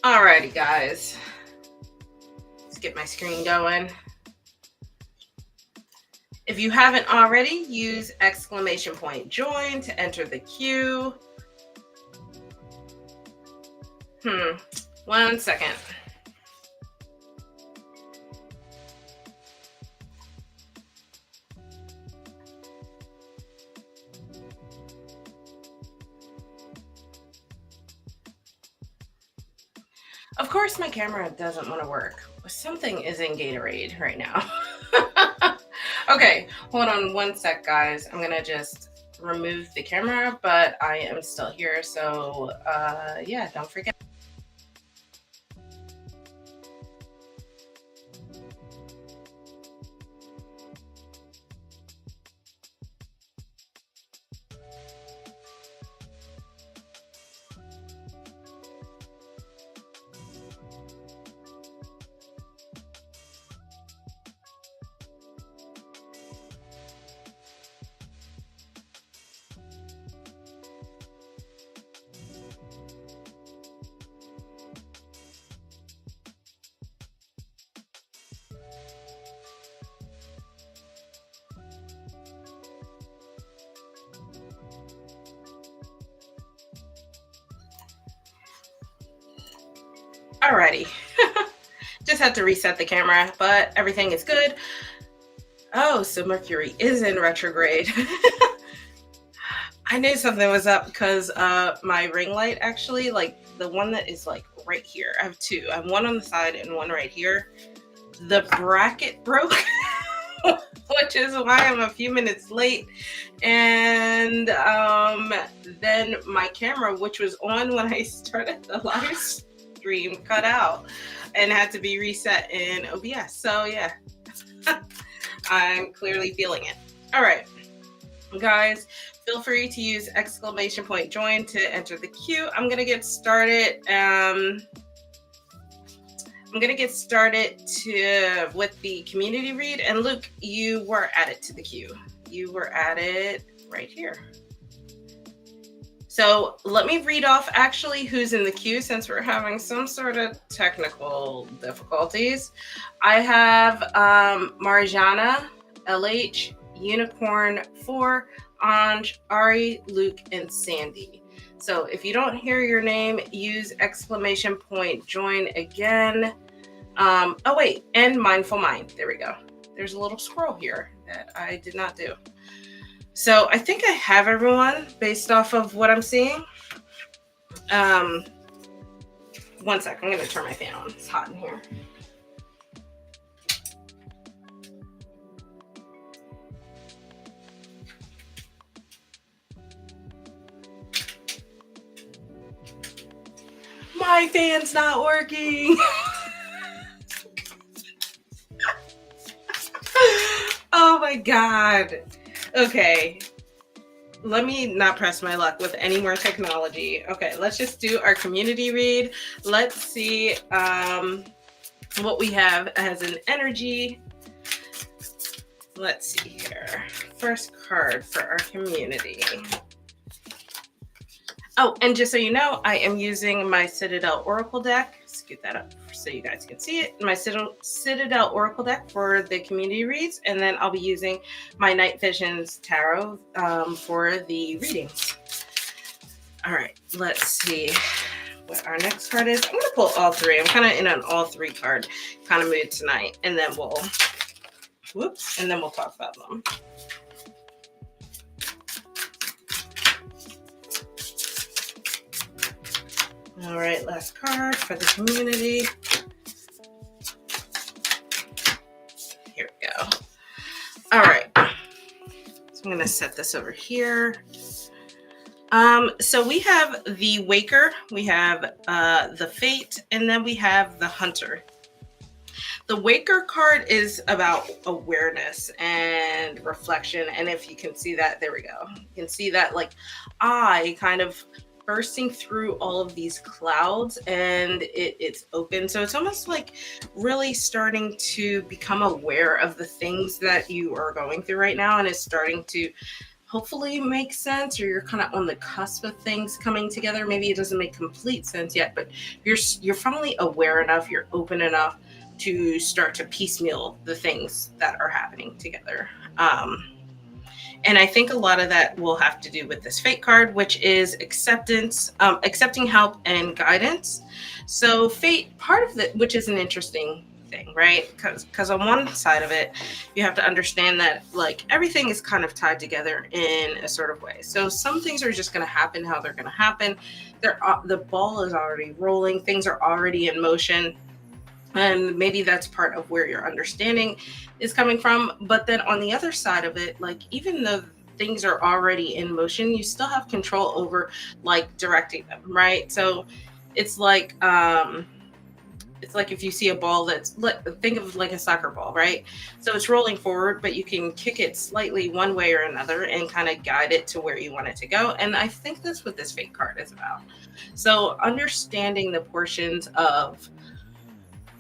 Alrighty, guys. Let's get my screen going. If you haven't already, use !join to enter the queue. 1 second. Of course, my camera doesn't want to work. Something is in Gatorade right now. Okay, hold on 1 sec, guys. I'm gonna just remove the camera, but I am still here. So yeah, don't forget. Alrighty. Just had to reset the camera, but everything is good. Oh, so Mercury is in retrograde. I knew something was up because my ring light, actually, like the one that is like right here. I have two. I have one on the side and one right here. The bracket broke, which is why I'm a few minutes late. And then my camera, which was on when I started the live stream, cut out and had to be reset in OBS. So yeah, I'm clearly feeling it. All right, guys, feel free to use !join to enter the queue. I'm gonna get started. I'm gonna get started with the community read. And Luke, you were added to the queue. You were added right here. So let me read off actually who's in the queue since we're having some sort of technical difficulties. I have Marjana, LH, Unicorn 4, Anj, Ari, Luke, and Sandy. So if you don't hear your name, use !join again. Oh wait, and Mindful Mind. There we go. There's a little scroll here that I did not do. So I think I have everyone based off of what I'm seeing. 1 sec, I'm gonna turn my fan on. It's hot in here. My fan's not working. Oh my God. Okay. Let me not press my luck with any more technology. Okay, let's just do our community read. Let's see what we have as an energy. Let's see here. First card for our community. Oh, and just so you know, I am using my Citadel Oracle deck. Scoot that up so you guys can see it. My Citadel Oracle deck for the community reads, and then I'll be using my Night Visions Tarot for the readings. All right, let's see what our next card is. I'm going to pull all three. I'm kind of in an all three card kind of mood tonight, and then we'll talk about them. All right, last card for the community. Here we go. All right, so I'm going to set this over here. So we have the Waker, we have the Fate, and then we have the Hunter. The Waker card is about awareness and reflection, and if you can see that, there we go. You can see that like eye kind of bursting through all of these clouds, and it's open. So it's almost like really starting to become aware of the things that you are going through right now, and it's starting to hopefully make sense, or you're kind of on the cusp of things coming together. Maybe it doesn't make complete sense yet, but you're finally aware enough, you're open enough to start to piecemeal the things that are happening together. And I think a lot of that will have to do with this Fate card, which is acceptance, accepting help and guidance. So Fate, part of it, which is an interesting thing, right? Because on one side of it, you have to understand that like everything is kind of tied together in a sort of way. So some things are just going to happen how they're going to happen. The ball is already rolling. Things are already in motion. And maybe that's part of where your understanding is coming from. But then on the other side of it, like even though things are already in motion, you still have control over like directing them, right? So it's like if you see a ball that's, think of like a soccer ball, right? So it's rolling forward, but you can kick it slightly one way or another and kind of guide it to where you want it to go. And I think that's what this Fate card is about. So understanding the portions of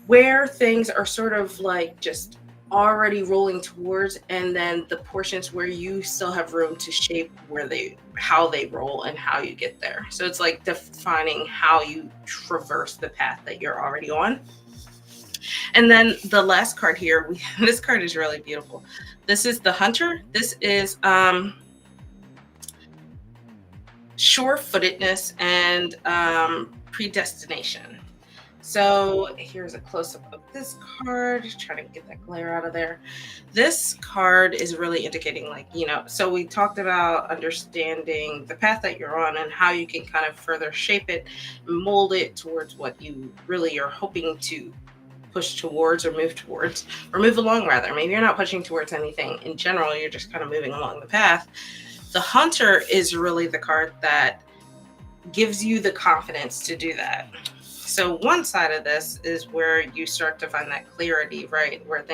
where things are sort of like just already rolling towards, and then the portions where you still have room to shape how they roll and how you get there. So it's like defining how you traverse the path that you're already on. And then the last card here, this card is really beautiful. This is the Hunter. This is sure-footedness and predestination. So here's a close-up of this card. Just trying to get that glare out of there. This card is really indicating like, so we talked about understanding the path that you're on and how you can kind of further shape it, mold it towards what you really are hoping to push towards or move along rather. Maybe you're not pushing towards anything in general. You're just kind of moving along the path. The Hunter is really the card that gives you the confidence to do that. So one side of this is where you start to find that clarity, right? Where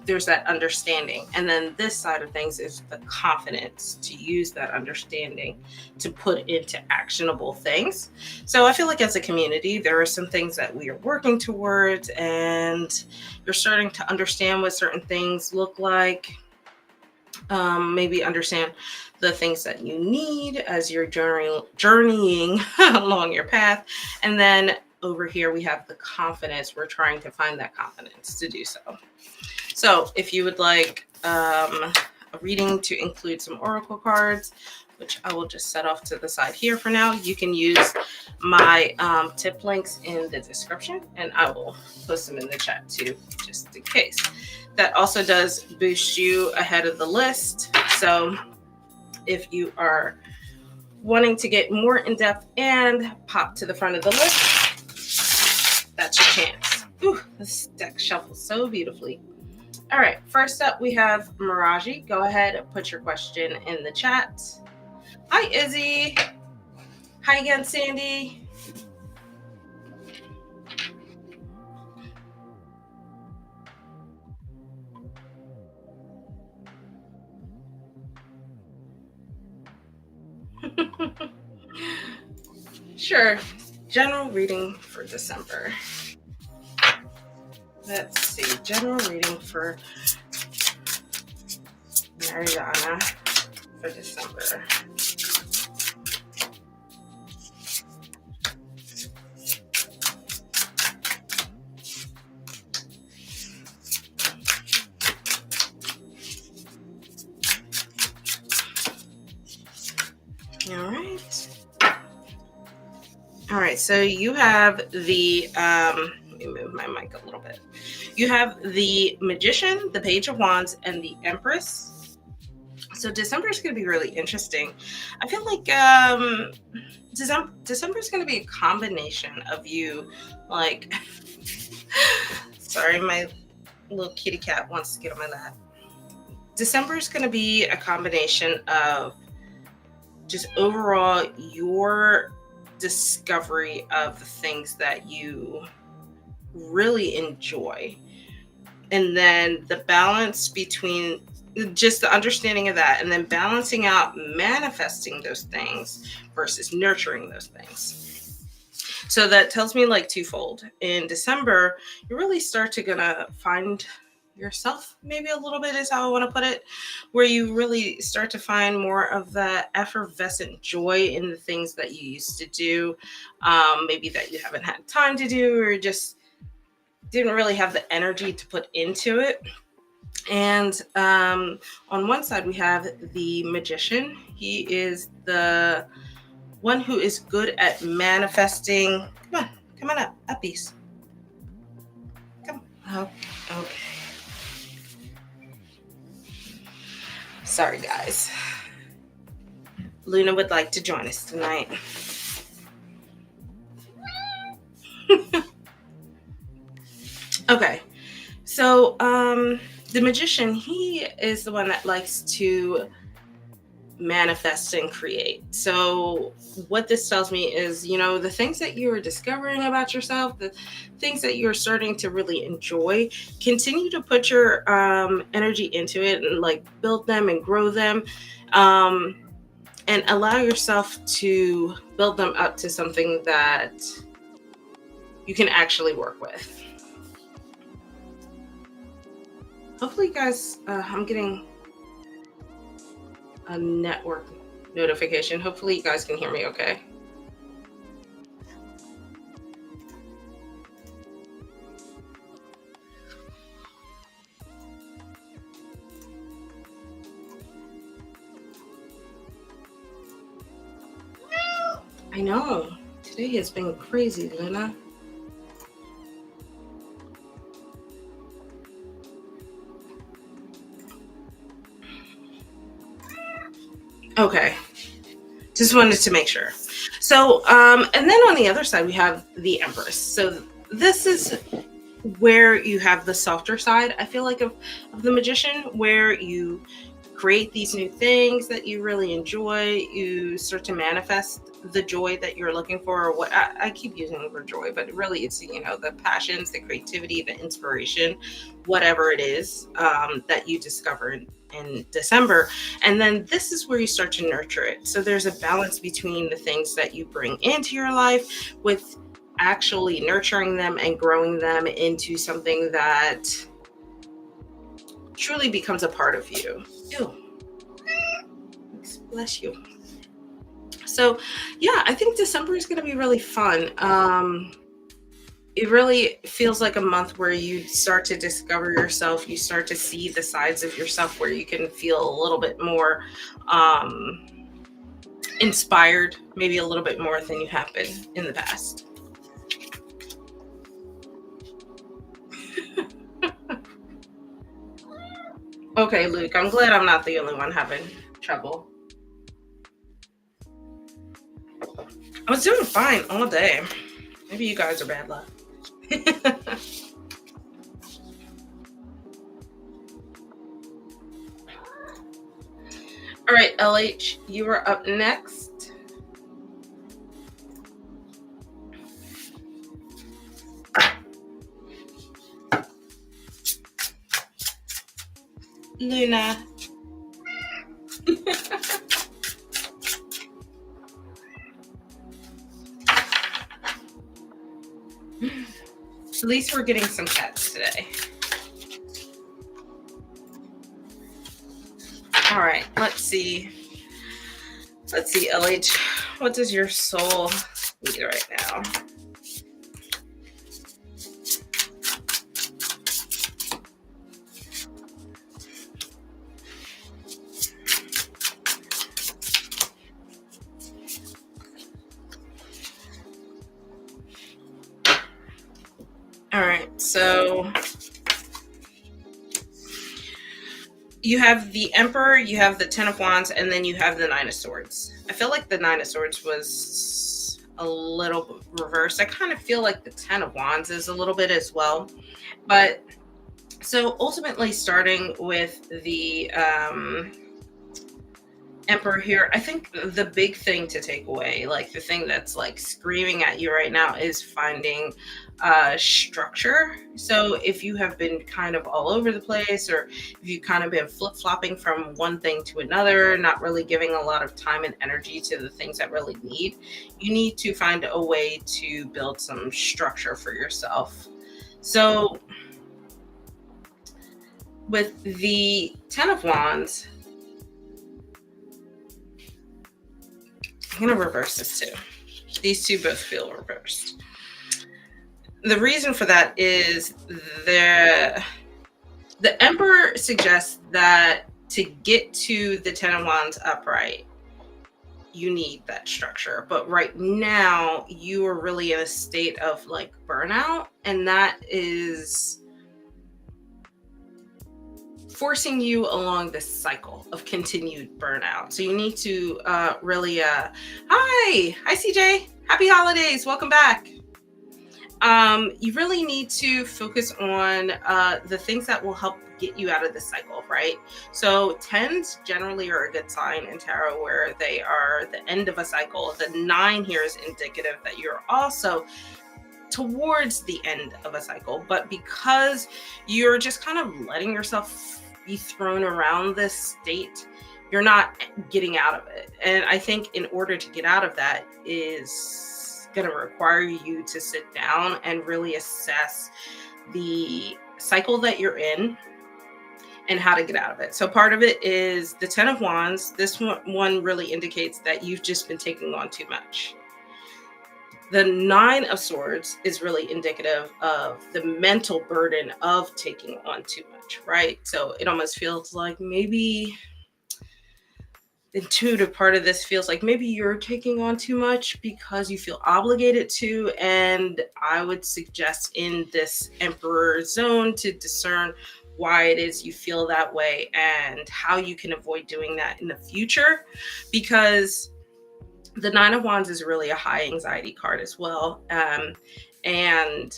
there's that understanding. And then this side of things is the confidence to use that understanding to put into actionable things. So I feel like as a community, there are some things that we are working towards, and you're starting to understand what certain things look like. Maybe understand the things that you need as you're journeying along your path. And then over here, we have the confidence. We're trying to find that confidence to do so. So if you would like a reading to include some oracle cards, which I will just set off to the side here for now, you can use my tip links in the description, and I will post them in the chat too, just in case. That also does boost you ahead of the list. So if you are wanting to get more in depth and pop to the front of the list, that's your chance. Ooh, this deck shuffles so beautifully. All right, first up we have Miraji. Go ahead and put your question in the chat. Hi, Izzy. Hi again, Sandy. Sure. General reading for December. Let's see. General reading for Mariana for December. All right, so you have the let me move my mic a little bit. You have the Magician, the Page of Wands, and the Empress. So December is going to be really interesting. I feel like December is going to be a combination of you, like, sorry, my little kitty cat wants to get on my lap. December is going to be a combination of just overall your discovery of the things that you really enjoy, and then the balance between just the understanding of that, and then balancing out manifesting those things versus nurturing those things. So that tells me like twofold. In December, you really start to gonna find yourself, maybe a little bit is how I want to put it, where you really start to find more of that effervescent joy in the things that you used to do, maybe that you haven't had time to do, or just didn't really have the energy to put into it. And on one side, we have the Magician. He is the one who is good at manifesting. Come on up, uppies. Come on. Oh, okay. Sorry, guys. Luna would like to join us tonight. Okay, so the Magician, he is the one that likes to manifest and create. So what this tells me is, the things that you are discovering about yourself, the things that you're starting to really enjoy, continue to put your energy into it and like build them and grow them, and allow yourself to build them up to something that you can actually work with. Hopefully, you guys, I'm getting a network notification. Hopefully, you guys can hear me okay. I know. Today has been crazy, Luna. Okay. Just wanted to make sure. So, and then on the other side, we have the Empress. So this is where you have the softer side, I feel like, of the Magician, where you create these new things that you really enjoy. You start to manifest the joy that you're looking for, or what I keep using the word joy, but really it's, the passions, the creativity, the inspiration, whatever it is that you discover in December. And then this is where you start to nurture it. So there's a balance between the things that you bring into your life with actually nurturing them and growing them into something that truly becomes a part of you. Ew. Bless you. So yeah, I think December is going to be really fun. It really feels like a month where you start to discover yourself. You start to see the sides of yourself where you can feel a little bit more inspired, maybe a little bit more than you have been in the past. Okay, Luke, I'm glad I'm not the only one having trouble. I was doing fine all day. Maybe you guys are bad luck. All right, LH, you are up next. Luna. At least we're getting some pets today. All right, let's see. Let's see, LH. What does your soul need right now? So you have the Emperor, you have the Ten of Wands, and then you have the Nine of Swords. I feel like the Nine of Swords was a little reversed. I kind of feel like the Ten of Wands is a little bit as well. But so ultimately, starting with the Emperor here, I think the big thing to take away, like the thing that's like screaming at you right now, is finding structure. So if you have been kind of all over the place, or if you've kind of been flip-flopping from one thing to another, not really giving a lot of time and energy to the things that really you need to find a way to build some structure for yourself. So with the Ten of Wands, I'm going to reverse this too. These two both feel reversed. The reason for that is the Emperor suggests that to get to the Ten of Wands upright, you need that structure. But right now, you are really in a state of like burnout, and that is forcing you along this cycle of continued burnout. So you need to really hi CJ, happy holidays, welcome back. You really need to focus on the things that will help get you out of the cycle, right? So tens generally are a good sign in tarot, where they are the end of a cycle. The 9 here is indicative that you're also towards the end of a cycle, but because you're just kind of letting yourself be thrown around this state, you're not getting out of it. And I think in order to get out of that is going to require you to sit down and really assess the cycle that you're in and how to get out of it. So part of it is the Ten of Wands. This one really indicates that you've just been taking on too much. The Nine of Swords is really indicative of the mental burden of taking on too much, right? So it almost feels like maybe the intuitive part of this feels like maybe you're taking on too much because you feel obligated to. And I would suggest in this Emperor zone to discern why it is you feel that way and how you can avoid doing that in the future, because the Nine of Wands is really a high anxiety card as well. And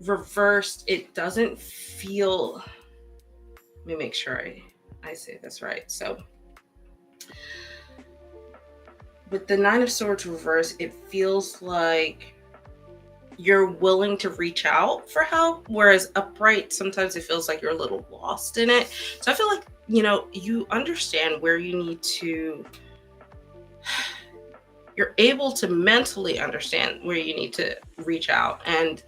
reversed, it doesn't feel, let me make sure I say this right. So with the Nine of Swords reversed, it feels like you're willing to reach out for help, whereas upright, sometimes it feels like you're a little lost in it. So I feel like, you understand where you need to, you're able to mentally understand where you need to reach out and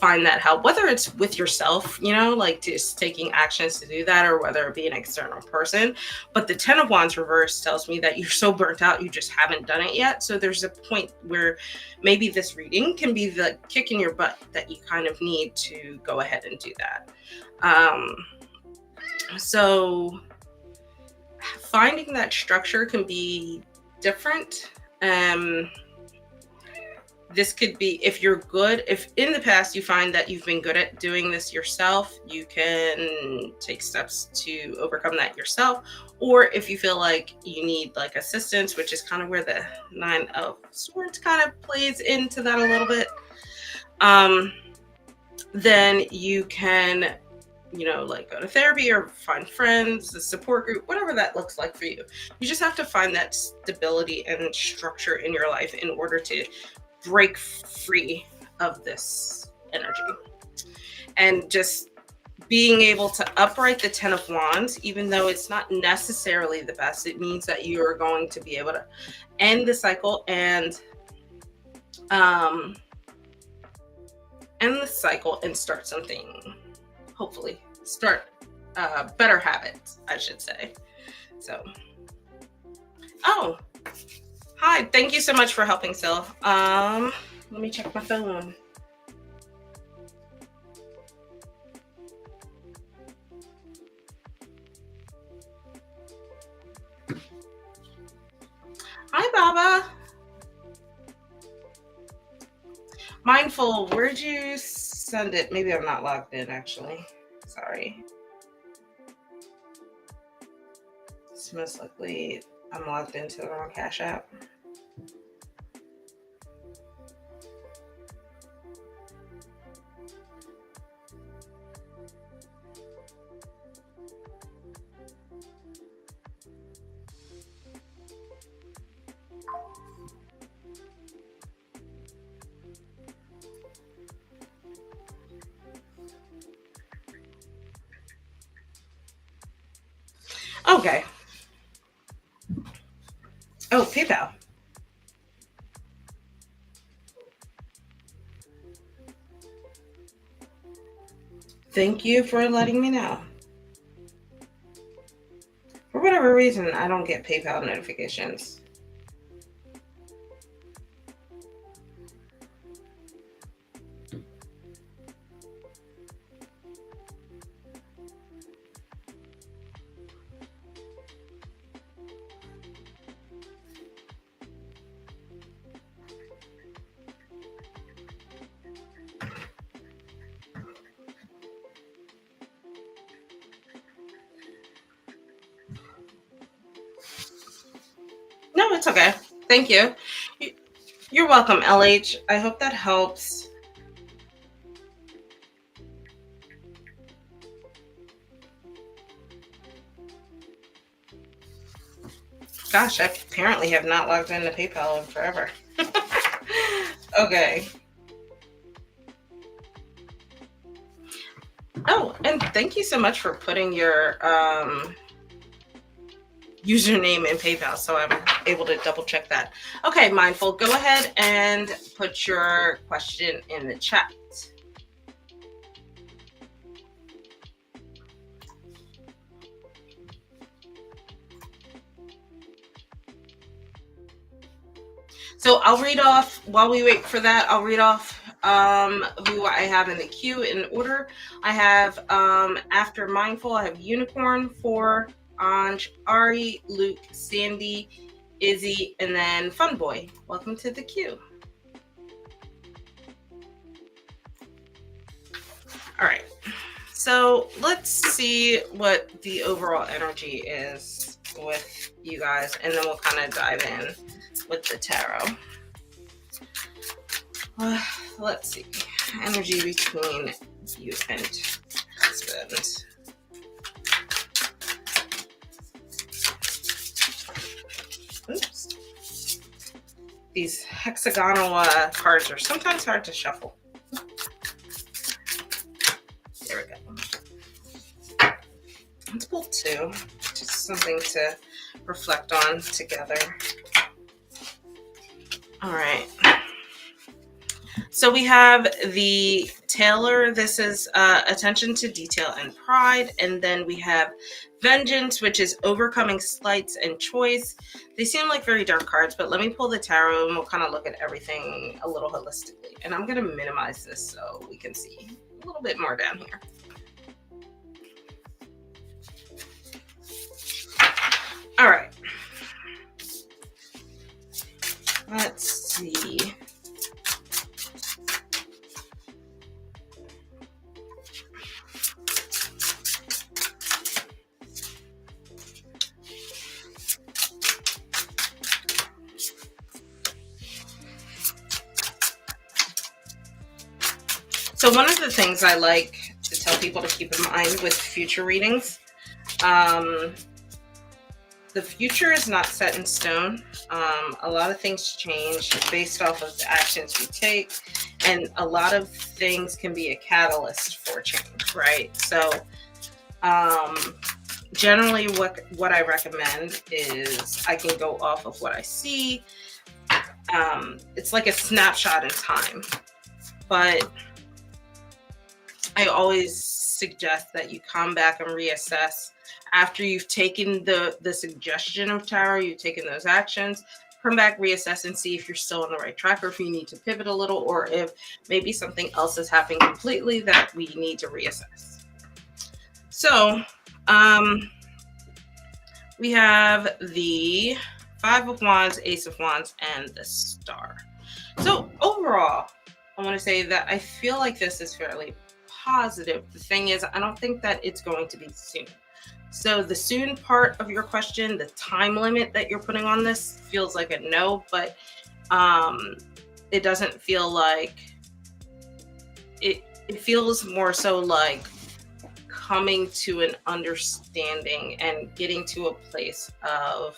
find that help, whether it's with yourself, like just taking actions to do that, or whether it be an external person. But the Ten of Wands reverse tells me that you're so burnt out, you just haven't done it yet. So there's a point where maybe this reading can be the kick in your butt that you kind of need to go ahead and do that. So finding that structure can be different. This could be, if in the past you find that you've been good at doing this yourself, you can take steps to overcome that yourself. Or if you feel like you need like assistance, which is kind of where the Nine of Swords kind of plays into that a little bit, then you can, like go to therapy or find friends, a support group, whatever that looks like for you. You just have to find that stability and structure in your life in order to break free of this energy. And just being able to upright the Ten of Wands, even though it's not necessarily the best, it means that you are going to be able to end the cycle and start something, hopefully start better habits, I should say. So, oh, hi, thank you so much for helping, Sil. Let me check my phone. Hi, Baba. Mindful, where'd you send it? Maybe I'm not logged in actually. Sorry. It's most likely I'm logged into the wrong Cash App. Okay. Oh, PayPal. Thank you for letting me know. For whatever reason, I don't get PayPal notifications. No, it's okay. Thank you. You're welcome, LH. I hope that helps. Gosh, I apparently have not logged into PayPal in forever. Okay. Oh, and thank you so much for putting your username in PayPal, so I'm able to double check that. Okay, Mindful, go ahead and put your question in the chat. So I'll read off, while we wait for that, I'll read off who I have in the queue in order. I have, after Mindful, I have Unicorn, 4, Anj, Ari, Luke, Sandy, Izzy, and then Fun Boy. Welcome to the queue. All right. So let's see what the overall energy is with you guys, and then we'll kind of dive in with the tarot. Let's see. Energy between you and husband. Oops. These hexagonal cards are sometimes hard to shuffle. There we go. Let's pull 2. Just something to reflect on together. All right. So we have the Tailor. This is attention to detail and pride. And then we have Vengeance, which is overcoming slights and choice. They seem like very dark cards, but let me pull the tarot and we'll kind of look at everything a little holistically. And I'm going to minimize this so we can see a little bit more down here. All right. Let's see. So one of the things I like to tell people to keep in mind with future readings, the future is not set in stone. A lot of things change based off of the actions you take, and a lot of things can be a catalyst for change, right? So generally what I recommend is I can go off of what I see. It's like a snapshot in time, but I always suggest that you come back and reassess after you've taken the suggestion of tarot, you've taken those actions, come back, reassess, and see if you're still on the right track, or if you need to pivot a little, or if maybe something else is happening completely that we need to reassess. So we have the 5 of Wands, Ace of Wands, and the Star. So overall, I want to say that I feel like this is fairly positive. The thing is, I don't think that it's going to be soon. So the soon part of your question, the time limit that you're putting on this feels like a no, but um, it doesn't feel like it. It feels more so like coming to an understanding and getting to a place of,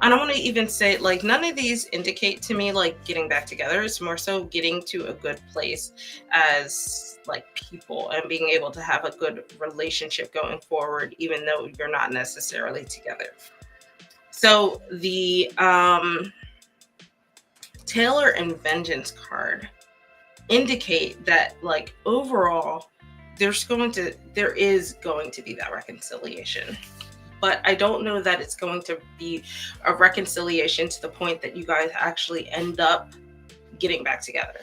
I don't want to even say, like, none of these indicate to me like getting back together. It's more so getting to a good place as like people and being able to have a good relationship going forward, even though you're not necessarily together. So the Taylor and Vengeance card indicate that, like, overall there is going to be that reconciliation, but I don't know that it's going to be a reconciliation to the point that you guys actually end up getting back together.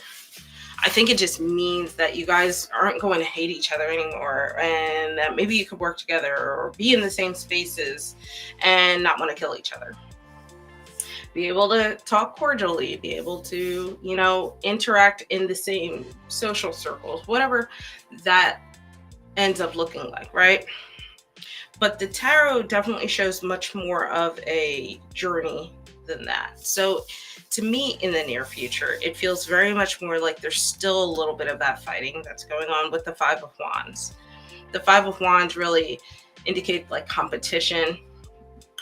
I think it just means that you guys aren't going to hate each other anymore, and that maybe you could work together or be in the same spaces and not want to kill each other. Be able to talk cordially, be able to, interact in the same social circles, whatever that ends up looking like, right? But the tarot definitely shows much more of a journey than that. So to me, in the near future, it feels very much more like there's still a little bit of that fighting that's going on with the Five of Wands. The Five of Wands really indicate like competition,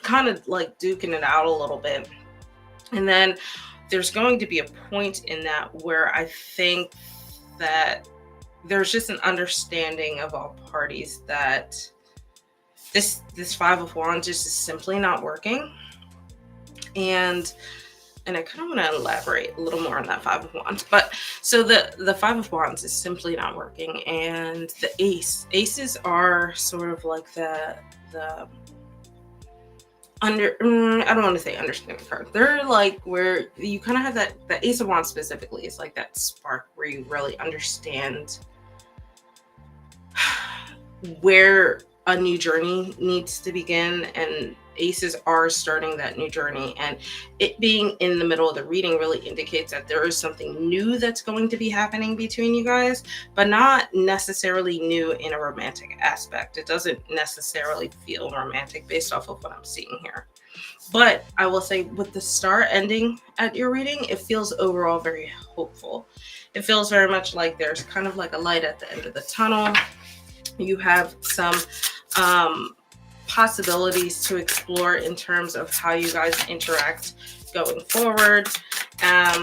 kind of like duking it out a little bit. And then there's going to be a point in that where I think that there's just an understanding of all parties that this Five of Wands just is simply not working. And I kind of want to elaborate a little more on that Five of Wands. But so the Five of Wands is simply not working, and the aces are sort of like the I don't want to say understanding card. They're like where you kind of have that, the Ace of Wands specifically is like that spark where you really understand where a new journey needs to begin, and aces are starting that new journey, and it being in the middle of the reading really indicates that there is something new that's going to be happening between you guys, but not necessarily new in a romantic aspect. It doesn't necessarily feel romantic based off of what I'm seeing here. But I will say, with the star ending at your reading, it feels overall very hopeful. It feels very much like there's kind of like a light at the end of the tunnel. You have some possibilities to explore in terms of how you guys interact going forward. Let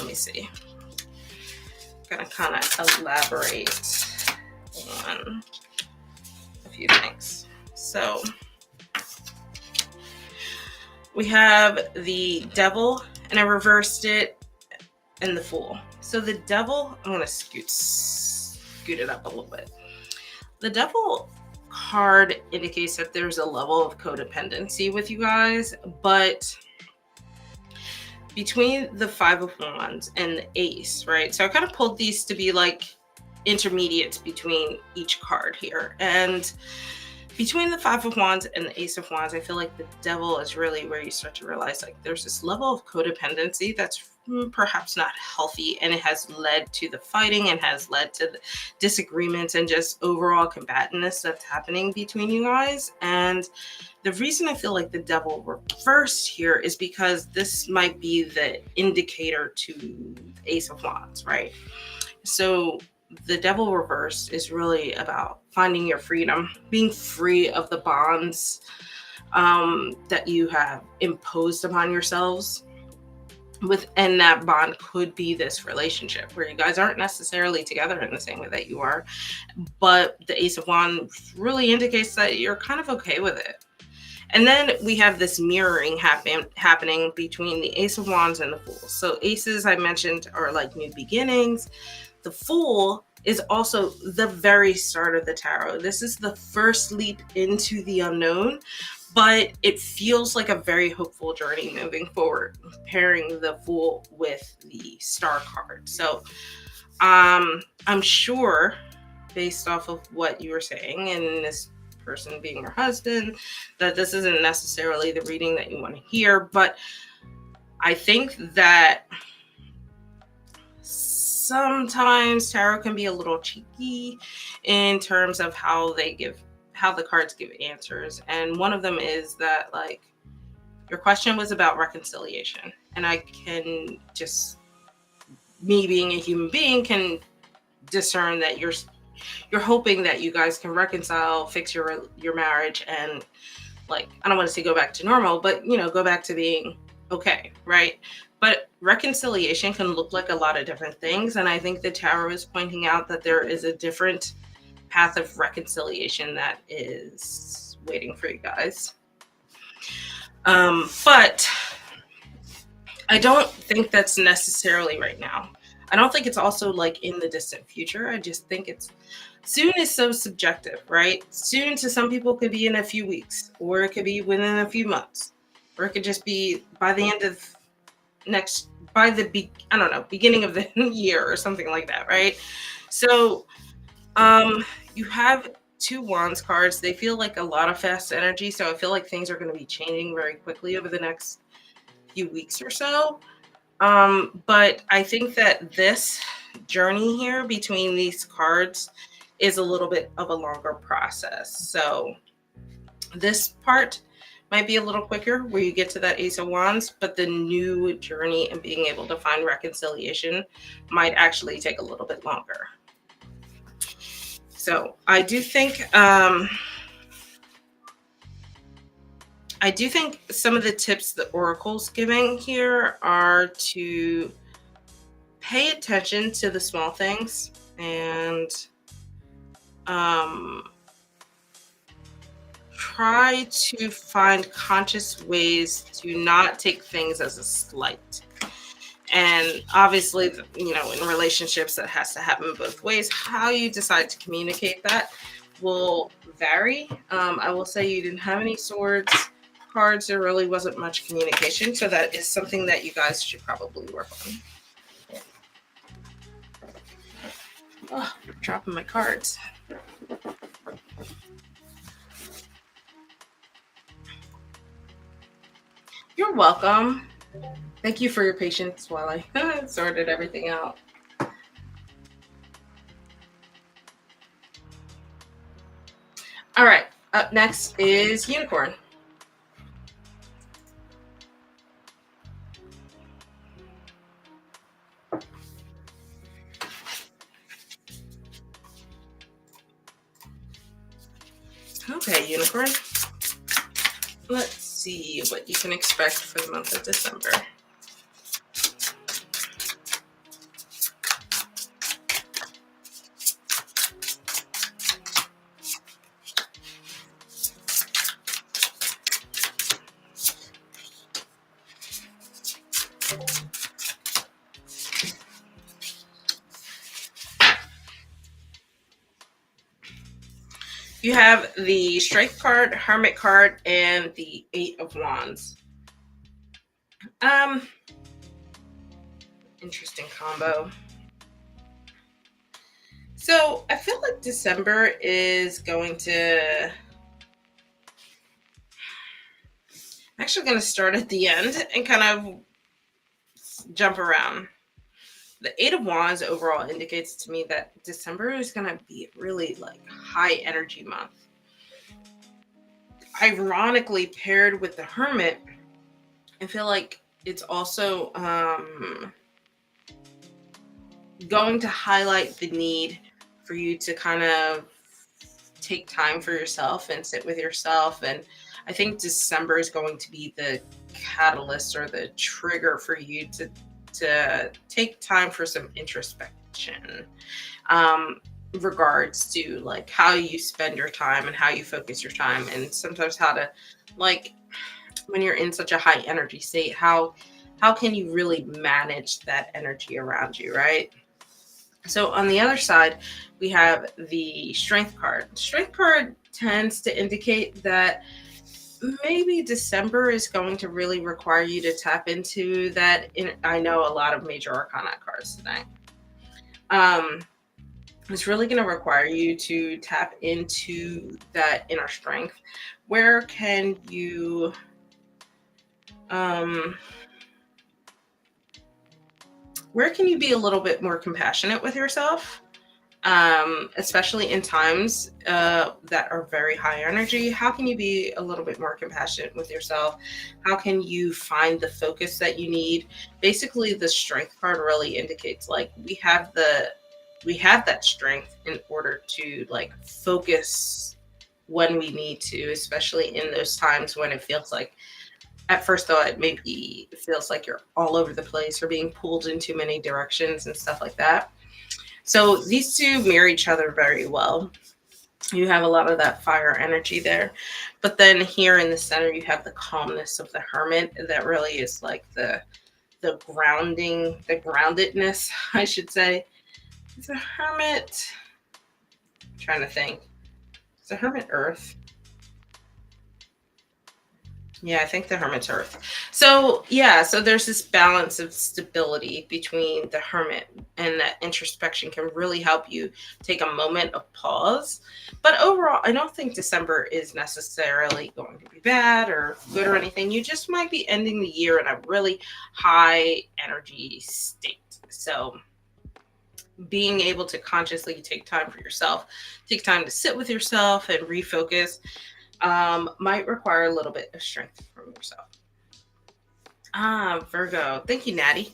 me see. I'm gonna kind of elaborate on a few things. So we have the Devil, and I reversed it, and the Fool. So the Devil, I'm gonna scoot it up a little bit. The Devil card indicates that there's a level of codependency with you guys, but between the Five of Wands and the Ace, right? So I kind of pulled these to be like intermediates between each card here. And between the Five of Wands and the Ace of Wands, I feel like the Devil is really where you start to realize like there's this level of codependency that's perhaps not healthy, and it has led to the fighting and has led to the disagreements and just overall combatantness that's happening between you guys. And the reason I feel like the Devil reversed here is because this might be the indicator to the Ace of Wands, right? So the Devil reversed is really about finding your freedom, being free of the bonds that you have imposed upon yourselves. And that bond could be this relationship where you guys aren't necessarily together in the same way that you are, but the Ace of Wands really indicates that you're kind of okay with it. And then we have this mirroring happening between the Ace of Wands and the Fool. So aces, I mentioned, are like new beginnings. The Fool is also the very start of the tarot. This is the first leap into the unknown, but it feels like a very hopeful journey moving forward, pairing the Fool with the Star card. So I'm sure, based off of what you were saying, and this person being your husband, that this isn't necessarily the reading that you want to hear. But I think that sometimes tarot can be a little cheeky in terms of how the cards give answers. And one of them is that, like, your question was about reconciliation. And I can just, me being a human being, can discern that you're hoping that you guys can reconcile, fix your marriage, and, like, I don't want to say go back to normal, but go back to being okay, right? But reconciliation can look like a lot of different things, and I think the tarot is pointing out that there is a different path of reconciliation that is waiting for you guys. But I don't think that's necessarily right now. I don't think it's also like in the distant future. I just think it's soon is so subjective, right? Soon to some people could be in a few weeks, or it could be within a few months, or it could just be by the end of beginning of the year or something like that, right? So you have 2 wands cards. They feel like a lot of fast energy, so I feel like things are going to be changing very quickly over the next few weeks or so. But I think that this journey here between these cards is a little bit of a longer process. So this part might be a little quicker where you get to that Ace of Wands, but the new journey and being able to find reconciliation might actually take a little bit longer. So I do think some of the tips the Oracle's giving here are to pay attention to the small things and try to find conscious ways to not take things as a slight. And obviously, in relationships, that has to happen both ways. How you decide to communicate that will vary. I will say you didn't have any swords cards. There really wasn't much communication. So that is something that you guys should probably work on. Oh, I'm dropping my cards. You're welcome. Thank you for your patience while I sorted everything out. All right, up next is Unicorn. Okay, Unicorn. Let's see what you can expect for the month of December. You have the Strength card, Hermit card, and the 8 of Wands. Interesting combo. So I feel like December is going to... I'm actually going to start at the end and kind of jump around. The 8 of Wands overall indicates to me that December is going to be really like high energy month. Ironically paired with the Hermit, I feel like it's also going to highlight the need for you to kind of take time for yourself and sit with yourself. And I think December is going to be the catalyst or the trigger for you to take time for some introspection, regards to like how you spend your time and how you focus your time, and sometimes how to, like, when you're in such a high energy state, how can you really manage that energy around you, right? So on the other side, we have the Strength card. Strength card tends to indicate that maybe December is going to really require you to tap into that. I know a lot of major arcana cards tonight. It's really going to require you to tap into that inner strength. Where can you um where can you be a little bit more compassionate with yourself, especially in times that are very high energy? How can you be a little bit more compassionate with yourself? How can you find the focus that you need? Basically, the strength card really indicates like we have that strength in order to like focus when we need to, especially in those times when it feels like at first thought maybe it feels like you're all over the place or being pulled in too many directions and stuff like that. So these two mirror each other very well. You have a lot of that fire energy there. But then here in the center you have the calmness of the hermit that really is like the grounding, the groundedness, I should say. Is a hermit, I'm trying to think. Is a hermit earth? Yeah, I think the hermit's earth. So yeah, so there's this balance of stability between the hermit, and that introspection can really help you take a moment of pause. But overall, I don't think December is necessarily going to be bad or good or anything. You just might be ending the year in a really high energy state. So being able to consciously take time for yourself, take time to sit with yourself and refocus, might require a little bit of strength from yourself. Virgo. Thank you, Natty.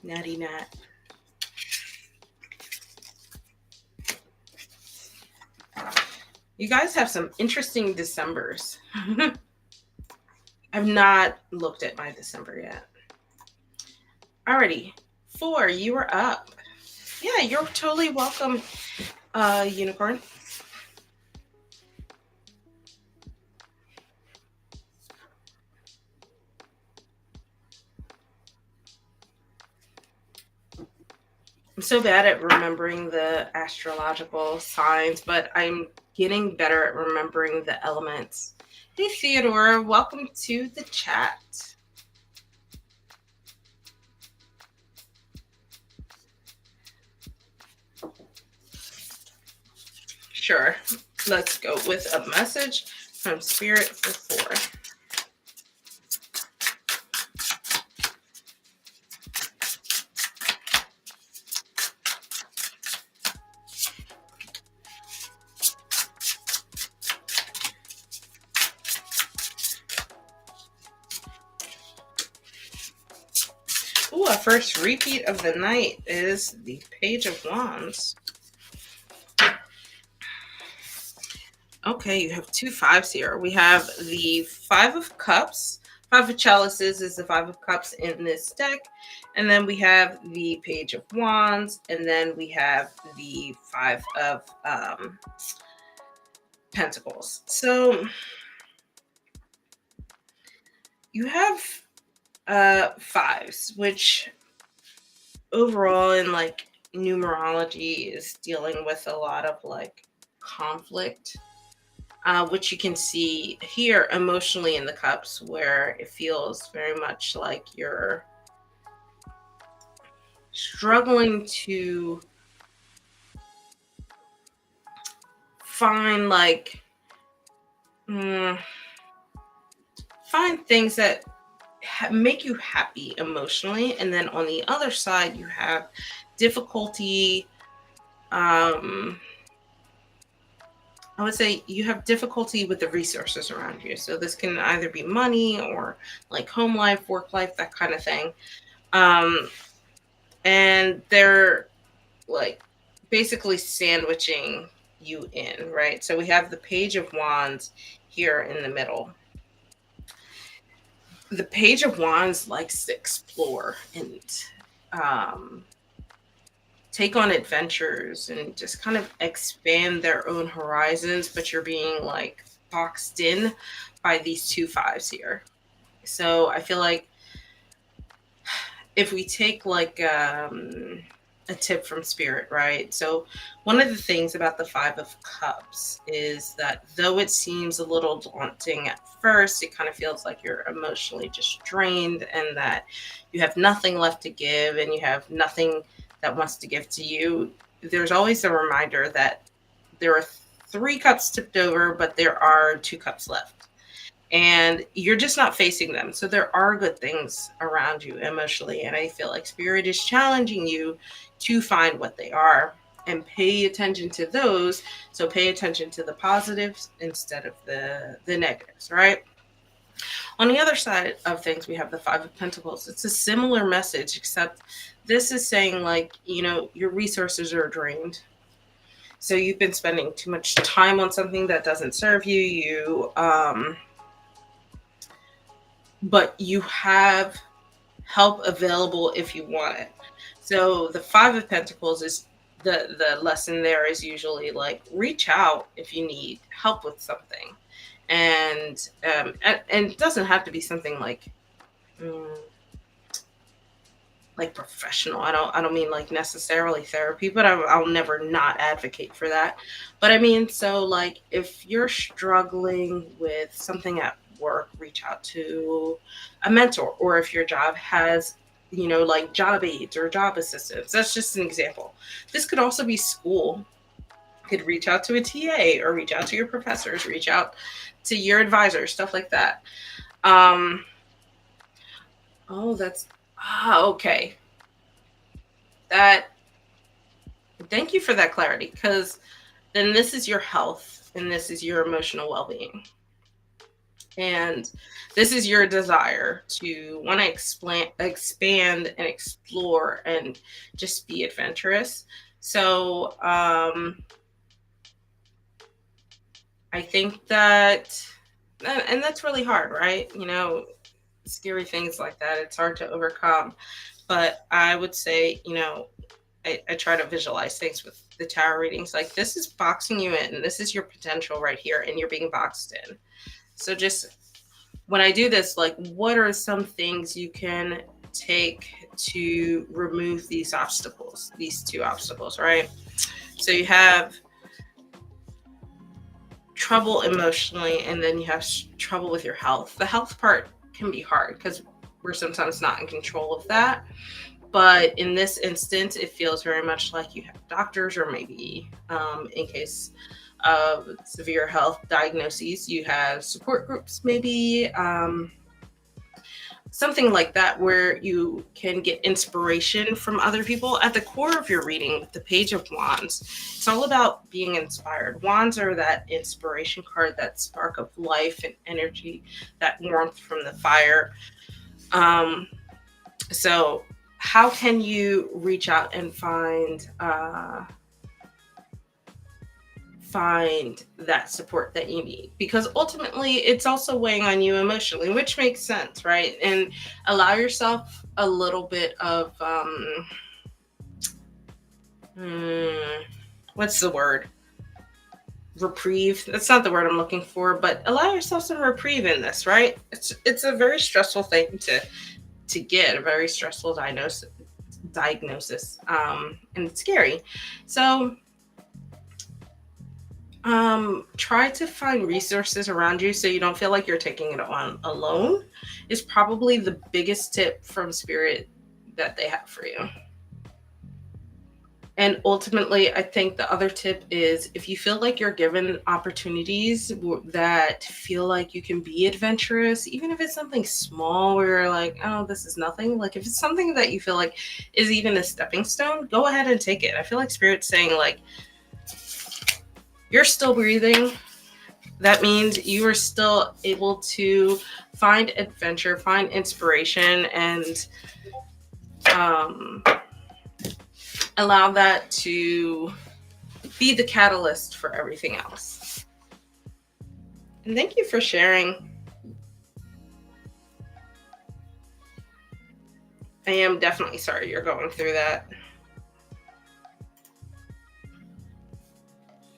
Natty Nat. You guys have some interesting Decembers. I've not looked at my December yet. Alrighty. 4, you are up. Yeah, you're totally welcome, Unicorn. I'm so bad at remembering the astrological signs, but I'm getting better at remembering the elements. Hey, Theodore, welcome to the chat. Sure. Let's go with a message from Spirit for 4. Ooh, our first repeat of the night is the Page of Wands. Okay, you have 2 5s here. We have the 5 of Cups. 5 of Chalices is the 5 of Cups in this deck. And then we have the Page of Wands. And then we have the 5 of Pentacles. So you have 5s, which overall in like numerology is dealing with a lot of like conflict, which you can see here emotionally in the cups, where it feels very much like you're struggling to find like find things that make you happy emotionally. And then on the other side you have difficulty, I would say you have difficulty with the resources around you. So this can either be money or like home life, work life, that kind of thing. And they're like basically sandwiching you in, right? So we have the Page of Wands here in the middle. The Page of Wands likes to explore and take on adventures and just kind of expand their own horizons, but you're being like boxed in by these 2 5s here. So I feel like if we take like a tip from Spirit, right? So one of the things about the 5 of Cups is that though it seems a little daunting at first, it kind of feels like you're emotionally just drained and that you have nothing left to give and you have nothing that wants to give to you. there's always a reminder that there are 3 cups tipped over, but there are 2 cups left. And you're just not facing them. So there are good things around you emotionally. And I feel like spirit is challenging you to find what they are and pay attention to those. So pay attention to the positives instead of the negatives, right? On the other side of things, we have the Five of Pentacles. It's a similar message, except this is saying, like, your resources are drained. So you've been spending too much time on something that doesn't serve you. But you have help available if you want it. So the Five of Pentacles is the lesson there is usually like reach out if you need help with something, and it doesn't have to be something mm, like professional. I don't mean like necessarily therapy, but I'll never not advocate for that. But I mean, so like if you're struggling with something at work, reach out to a mentor, or if your job has like job aids or job assistants. That's just an example. This could also be school. You could reach out to a TA or reach out to your professors, reach out to your advisor, stuff like that. Oh, that's okay. Thank you for that clarity, because then this is your health and this is your emotional well-being. And this is your desire to want to expand and explore and just be adventurous. So I think that, and that's really hard, right? Scary things like that, it's hard to overcome. But I would say, I try to visualize things with the tarot readings. Like, this is boxing you in. This is your potential right here, and you're being boxed in. So just when I do this, like, what are some things you can take to remove these obstacles, these 2 obstacles, right? So you have trouble emotionally, and then you have trouble with your health. The health part can be hard because we're sometimes not in control of that. But in this instance, it feels very much like you have doctors, or maybe in case of severe health diagnoses, you have support groups, maybe something like that, where you can get inspiration from other people. At the core of your reading, the Page of Wands, it's all about being inspired. Wands are that inspiration card, that spark of life and energy, that warmth from the fire. So how can you reach out and find that support that you need? Because ultimately it's also weighing on you emotionally, which makes sense, right? And allow yourself a little bit of what's the word? Reprieve. That's not the word I'm looking for, but allow yourself some reprieve in this, right? It's a very stressful thing to get, a very stressful diagnosis, and it's scary. So try to find resources around you so you don't feel like you're taking it on alone, is probably the biggest tip from Spirit that they have for you. And ultimately, I think the other tip is, if you feel like you're given opportunities that feel like you can be adventurous, even if it's something small where you're like, oh, this is nothing. Like, if it's something that you feel like is even a stepping stone, go ahead and take it. I feel like Spirit's saying, like, you're still breathing. That means you are still able to find adventure, find inspiration, and allow that to be the catalyst for everything else. And thank you for sharing. I am definitely sorry you're going through that.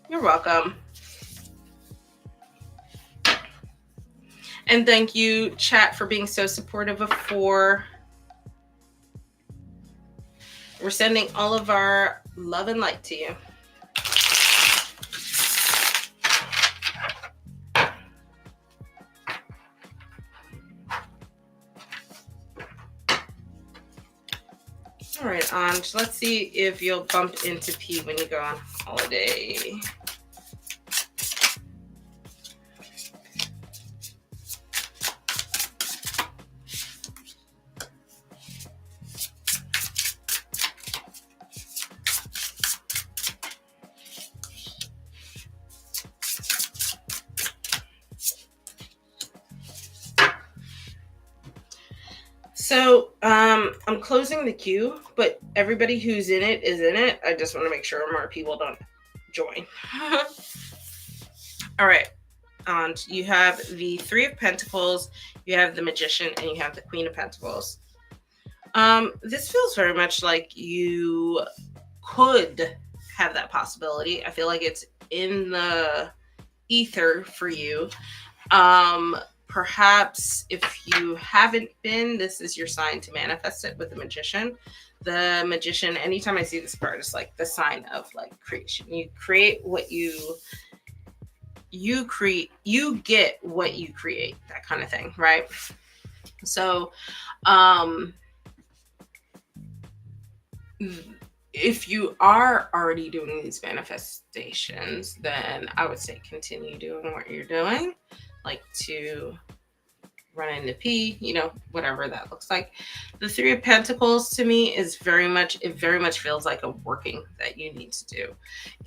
You're welcome. And thank you, chat, for being so supportive of 4. We're sending all of our love and light to you. All right, Anj, let's see if you'll bump into P when you go on holiday. So I'm closing the queue, but everybody who's in it is in it. I just want to make sure more people don't join. All right. And you have the Three of Pentacles, you have the Magician, and you have the Queen of Pentacles. This feels very much like you could have that possibility. I feel like it's in the ether for you. Perhaps if you haven't been, this is your sign to manifest it with the Magician. The Magician, anytime I see this card, is like the sign of like creation. You create what you create, you get what you create, that kind of thing, right? So if you are already doing these manifestations, then I would say continue doing what you're doing, like to run into P, you know, whatever that looks like. The Three of Pentacles to me is very much feels like a working that you need to do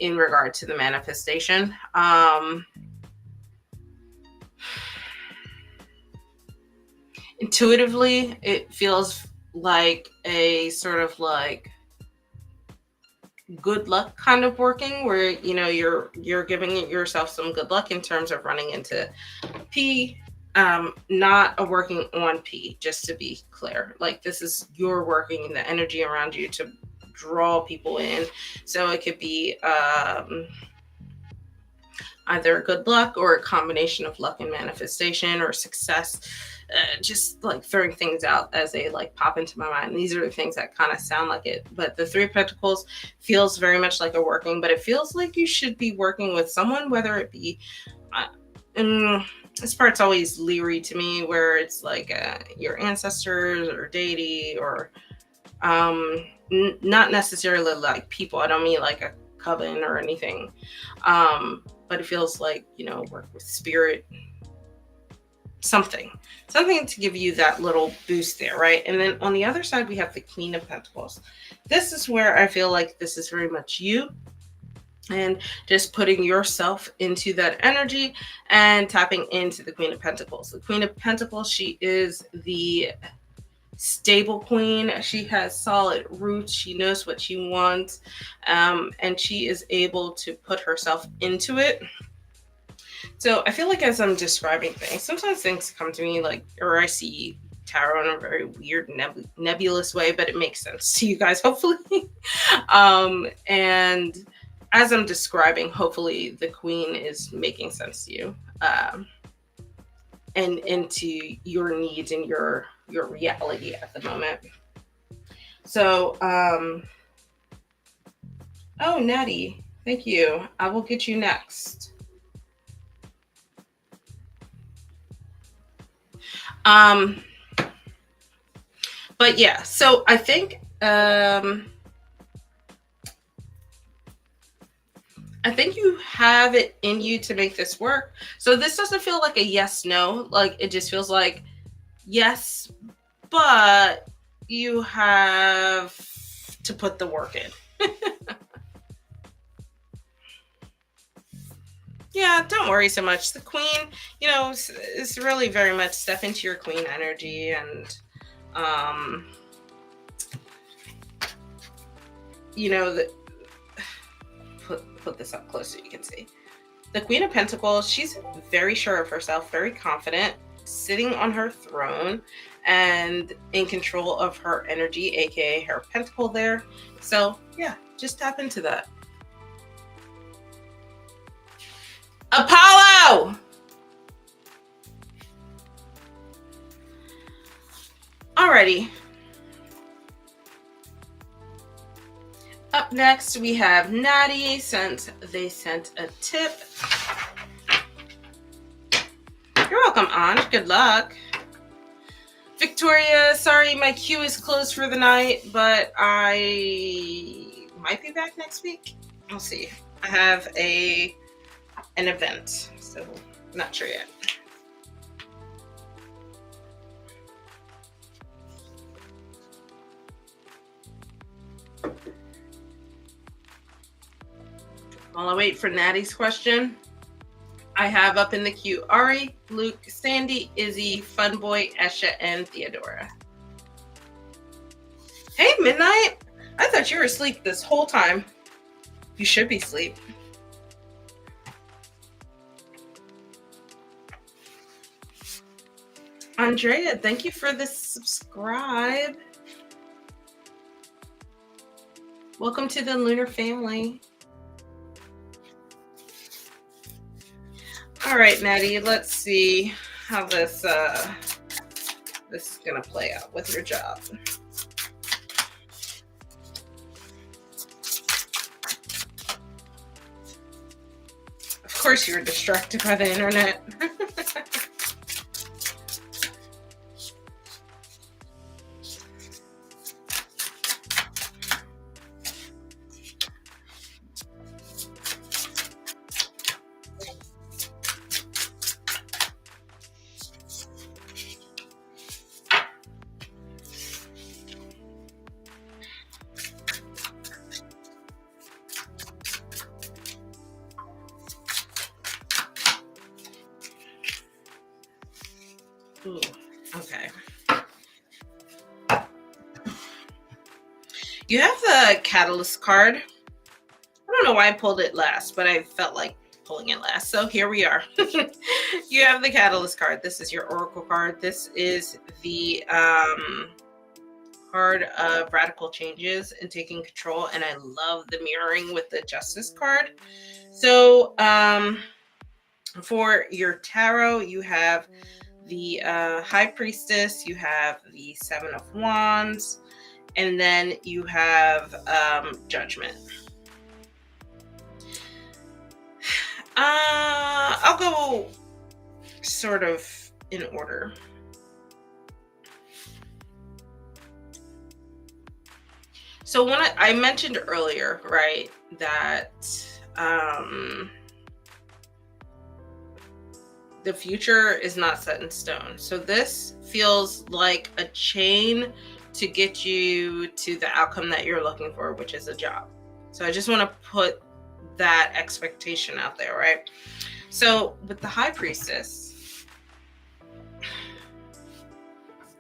in regard to the manifestation. Intuitively, it feels like a sort of like good luck kind of working, where you know you're giving yourself some good luck in terms of running into P. Not a working on P, just to be clear. Like this is you're working the energy around you to draw people in. So it could be either good luck or a combination of luck and manifestation or success. Just like throwing things out as they like pop into my mind. These are the things that kind of sound like it. But the Three of Pentacles feels very much like a working, but it feels like you should be working with someone, whether it be this part's always leery to me, where it's like your ancestors or deity or not necessarily like people. I don't mean like a coven or anything, but it feels like, you know, work with spirit, something to give you that little boost there, right? And then on the other side we have the Queen of Pentacles. This is where I feel like this is very much you, and just putting yourself into that energy and tapping into the Queen of Pentacles. The Queen of Pentacles, she is the stable queen. She has solid roots. She knows what she wants, and she is able to put herself into it. So I feel like as I'm describing things, sometimes things come to me like, or I see tarot in a very weird nebulous way, but it makes sense to you guys, hopefully. And as I'm describing, hopefully the Queen is making sense to you, and into your needs and your reality at the moment. So, oh, Natty, thank you. I will get you next. But yeah, so I think, you have it in you to make this work. So this doesn't feel like a yes, no, like it just feels like yes, but you have to put the work in. Yeah, don't worry so much. The Queen, you know, is really very much step into your Queen energy and, you know, put this up close so you can see. The Queen of Pentacles, she's very sure of herself, very confident, sitting on her throne and in control of her energy, aka her pentacle there. So yeah, just tap into that. Apollo! Alrighty. Up next, we have Natty, since they sent a tip. You're welcome, Anj. Good luck. Victoria, sorry, my queue is closed for the night, but I might be back next week. We'll see. I have an event, so not sure yet. While I wait for Natty's question, I have up in the queue Ari, Luke, Sandy, Izzy, Funboy, Esha, and Theodora. Hey, Midnight! I thought you were asleep this whole time. You should be asleep. Andrea, thank you for the subscribe. Welcome to the Lunar family. All right, Natty, let's see how this is gonna play out with your job. Of course, you're distracted by the internet. Ooh, okay. You have the Catalyst card. I don't know why I pulled it last, but I felt like pulling it last. So here we are. You have the Catalyst card. This is your Oracle card. This is the card of radical changes and taking control. And I love the mirroring with the Justice card. So for your tarot, you have the High Priestess, you have the Seven of Wands, and then you have Judgment. I'll go sort of in order. So when I mentioned earlier, right, that the future is not set in stone. So this feels like a chain to get you to the outcome that you're looking for, which is a job. So I just want to put that expectation out there, right? So with the High Priestess,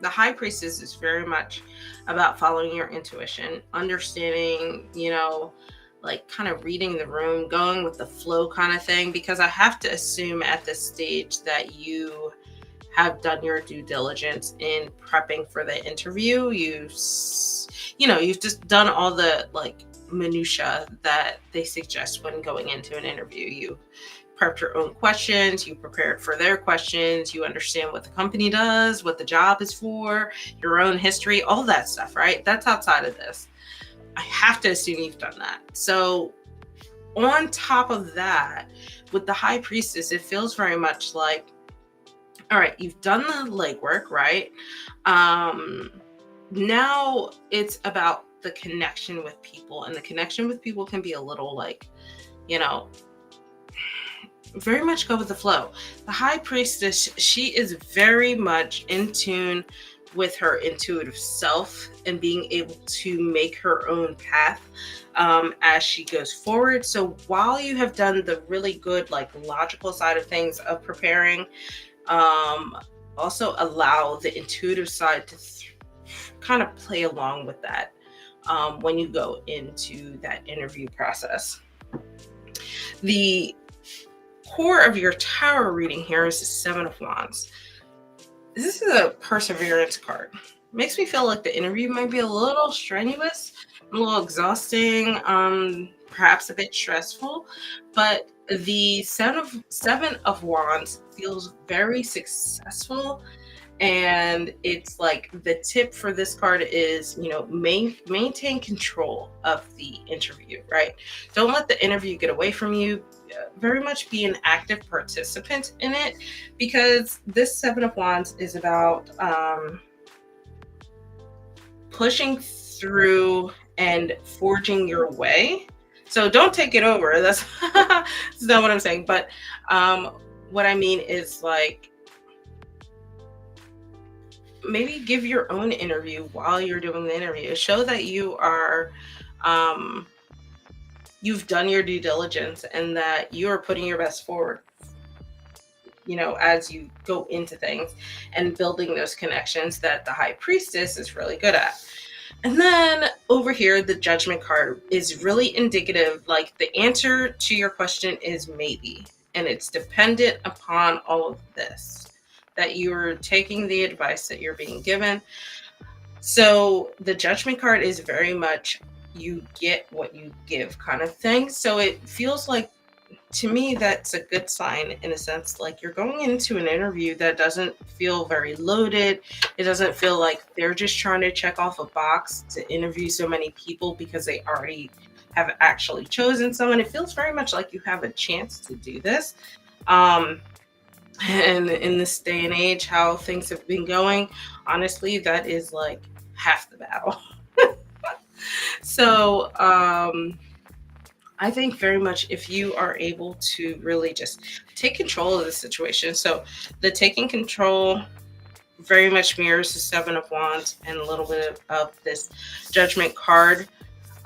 the High Priestess is very much about following your intuition, understanding, like kind of reading the room, going with the flow kind of thing, because I have to assume at this stage that you have done your due diligence in prepping for the interview. You've just done all the like minutia that they suggest when going into an interview. You prepped your own questions, you prepared for their questions, you understand what the company does, what the job is for, your own history, all that stuff, right? That's outside of this. I have to assume you've done that. So on top of that, with the High Priestess, it feels very much like, all right, you've done the legwork, right? Now it's about the connection with people, and the connection with people can be a little like, very much go with the flow. The High Priestess, she is very much in tune with her intuitive self and being able to make her own path as she goes forward. So while you have done the really good, like logical side of things of preparing, also allow the intuitive side to kind of play along with that when you go into that interview process. The core of your tarot reading here is the Seven of Wands. This is a perseverance card. Makes me feel like the interview might be a little strenuous, a little exhausting, perhaps a bit stressful, but the Seven of Wands feels very successful. And it's like the tip for this card is, maintain control of the interview, right? Don't let the interview get away from you. Very much be an active participant in it, because this Seven of Wands is about pushing through and forging your way. So don't take it over. That's not what I'm saying. But what I mean is, like, maybe give your own interview while you're doing the interview. Show that you are, um, you've done your due diligence and that you are putting your best forward, as you go into things and building those connections that the high priestess is really good at. And then over here, the judgment card is really indicative. Like, the answer to your question is maybe, and it's dependent upon all of this, that you're taking the advice that you're being given. So the judgment card is very much you get what you give kind of thing. So it feels like, to me, that's a good sign, in a sense. Like, you're going into an interview that doesn't feel very loaded. It doesn't feel like they're just trying to check off a box to interview so many people because they already have actually chosen someone. It feels very much like you have a chance to do this. And in this day and age, how things have been going, honestly, that is like half the battle. So, I think very much if you are able to really just take control of the situation. So the taking control very much mirrors the Seven of Wands and a little bit of this Judgment card.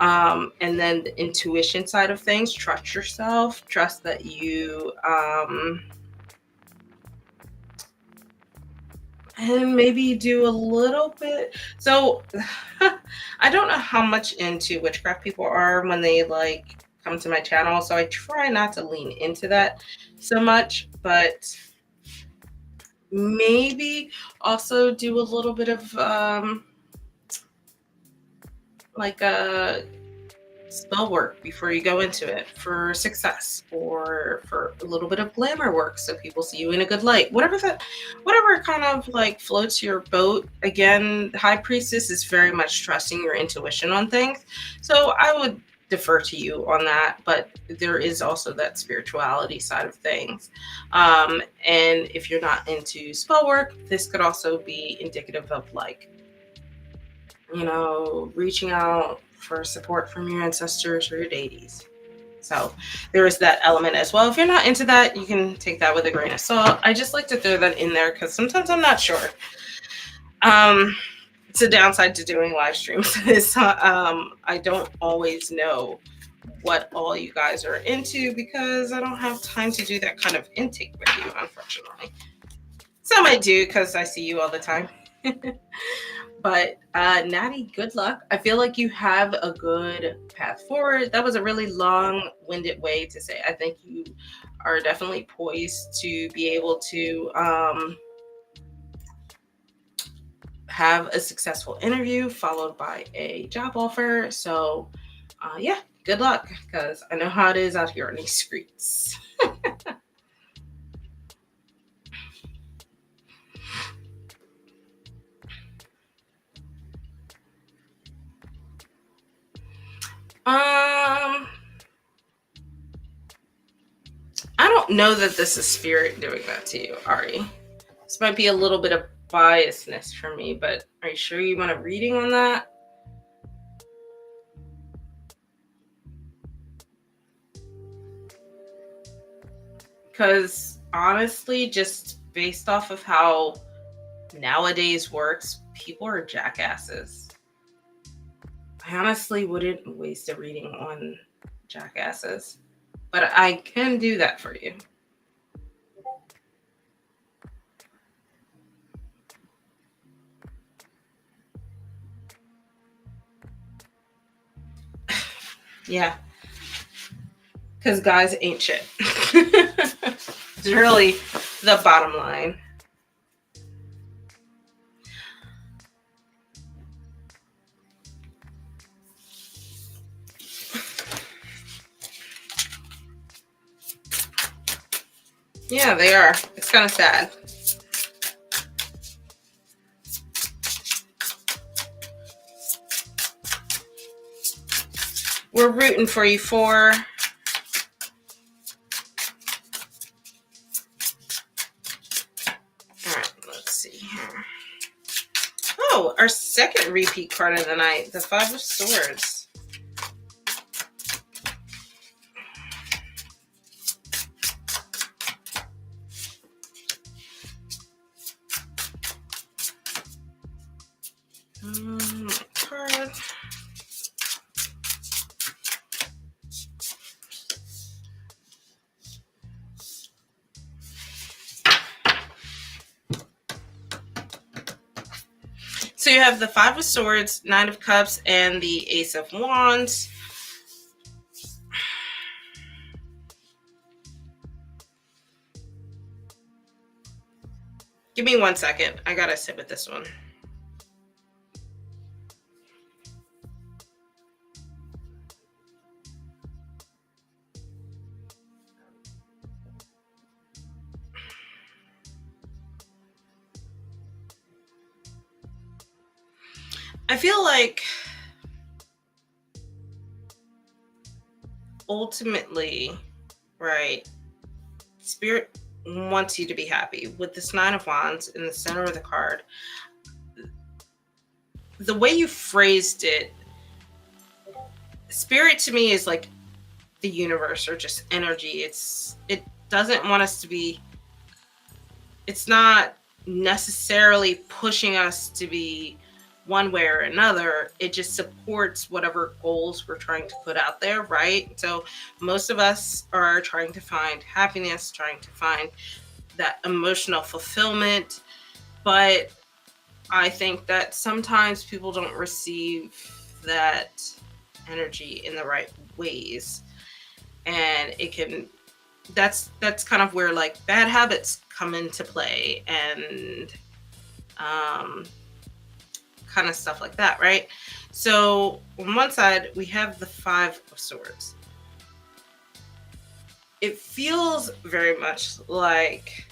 And then the intuition side of things, trust yourself, trust that you, and maybe do a little bit. So I don't know how much into witchcraft people are when they like come to my channel, so I try not to lean into that so much, but maybe also do a little bit of like a spell work before you go into it for success, or for a little bit of glamour work so people see you in a good light. Whatever kind of like floats your boat. Again, High Priestess is very much trusting your intuition on things. So I would defer to you on that, but there is also that spirituality side of things. And if you're not into spell work, this could also be indicative of, like, reaching out for support from your ancestors or your deities. So there is that element as well. If you're not into that, you can take that with a grain of salt. I just like to throw that in there because sometimes I'm not sure. It's a downside to doing live streams. I don't always know what all you guys are into because I don't have time to do that kind of intake with you, unfortunately. Some I do because I see you all the time. But Natty, good luck. I feel like you have a good path forward. That was a really long-winded way to say I think you are definitely poised to be able to have a successful interview followed by a job offer. So yeah, good luck, because I know how it is out here on these streets. I don't know that this is spirit doing that to you, Ari. This might be a little bit of biasness for me, but are you sure you want a reading on that? Because honestly, just based off of how nowadays works, people are jackasses. I honestly wouldn't waste a reading on jackasses, but I can do that for you. Yeah, because guys ain't shit. It's really the bottom line. Yeah, they are. It's kind of sad. We're rooting for you, four. All right, let's see here. Oh, our second repeat card of the night, the Five of Swords. Card. So you have the Five of Swords, Nine of Cups, and the Ace of Wands. Give me 1 second. I gotta sit with this one. I feel like ultimately, right, Spirit wants you to be happy. With this Nine of Wands in the center of the card, the way you phrased it, Spirit to me is like the universe or just energy. It doesn't want us to be, it's not necessarily pushing us to be one way or another. It just supports whatever goals we're trying to put out there, right? So most of us are trying to find happiness, trying to find that emotional fulfillment, but I think that sometimes people don't receive that energy in the right ways, and it can, that's kind of where like bad habits come into play, and kind of stuff like that, right? So on one side we have the Five of Swords. It feels very much like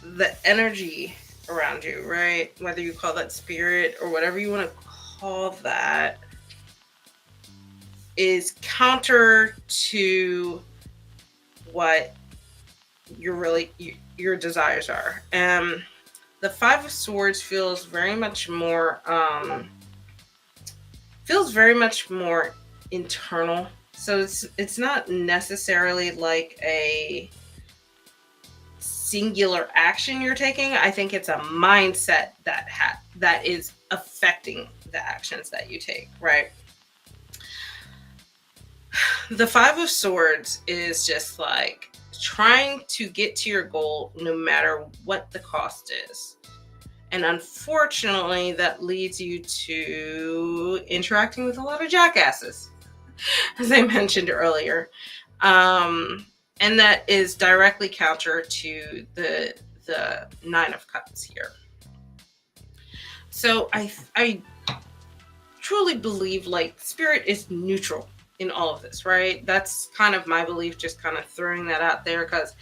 the energy around you, right? Whether you call that spirit or whatever you want to call that, is counter to what your desires are. The Five of Swords feels very much more internal. So it's not necessarily like a singular action you're taking. I think it's a mindset that is affecting the actions that you take, right? The Five of Swords is just like trying to get to your goal no matter what the cost is. And unfortunately, that leads you to interacting with a lot of jackasses, as I mentioned earlier. And that is directly counter to the Nine of Cups here. So I truly believe like spirit is neutral in all of this, right? That's kind of my belief, just kind of throwing that out there, because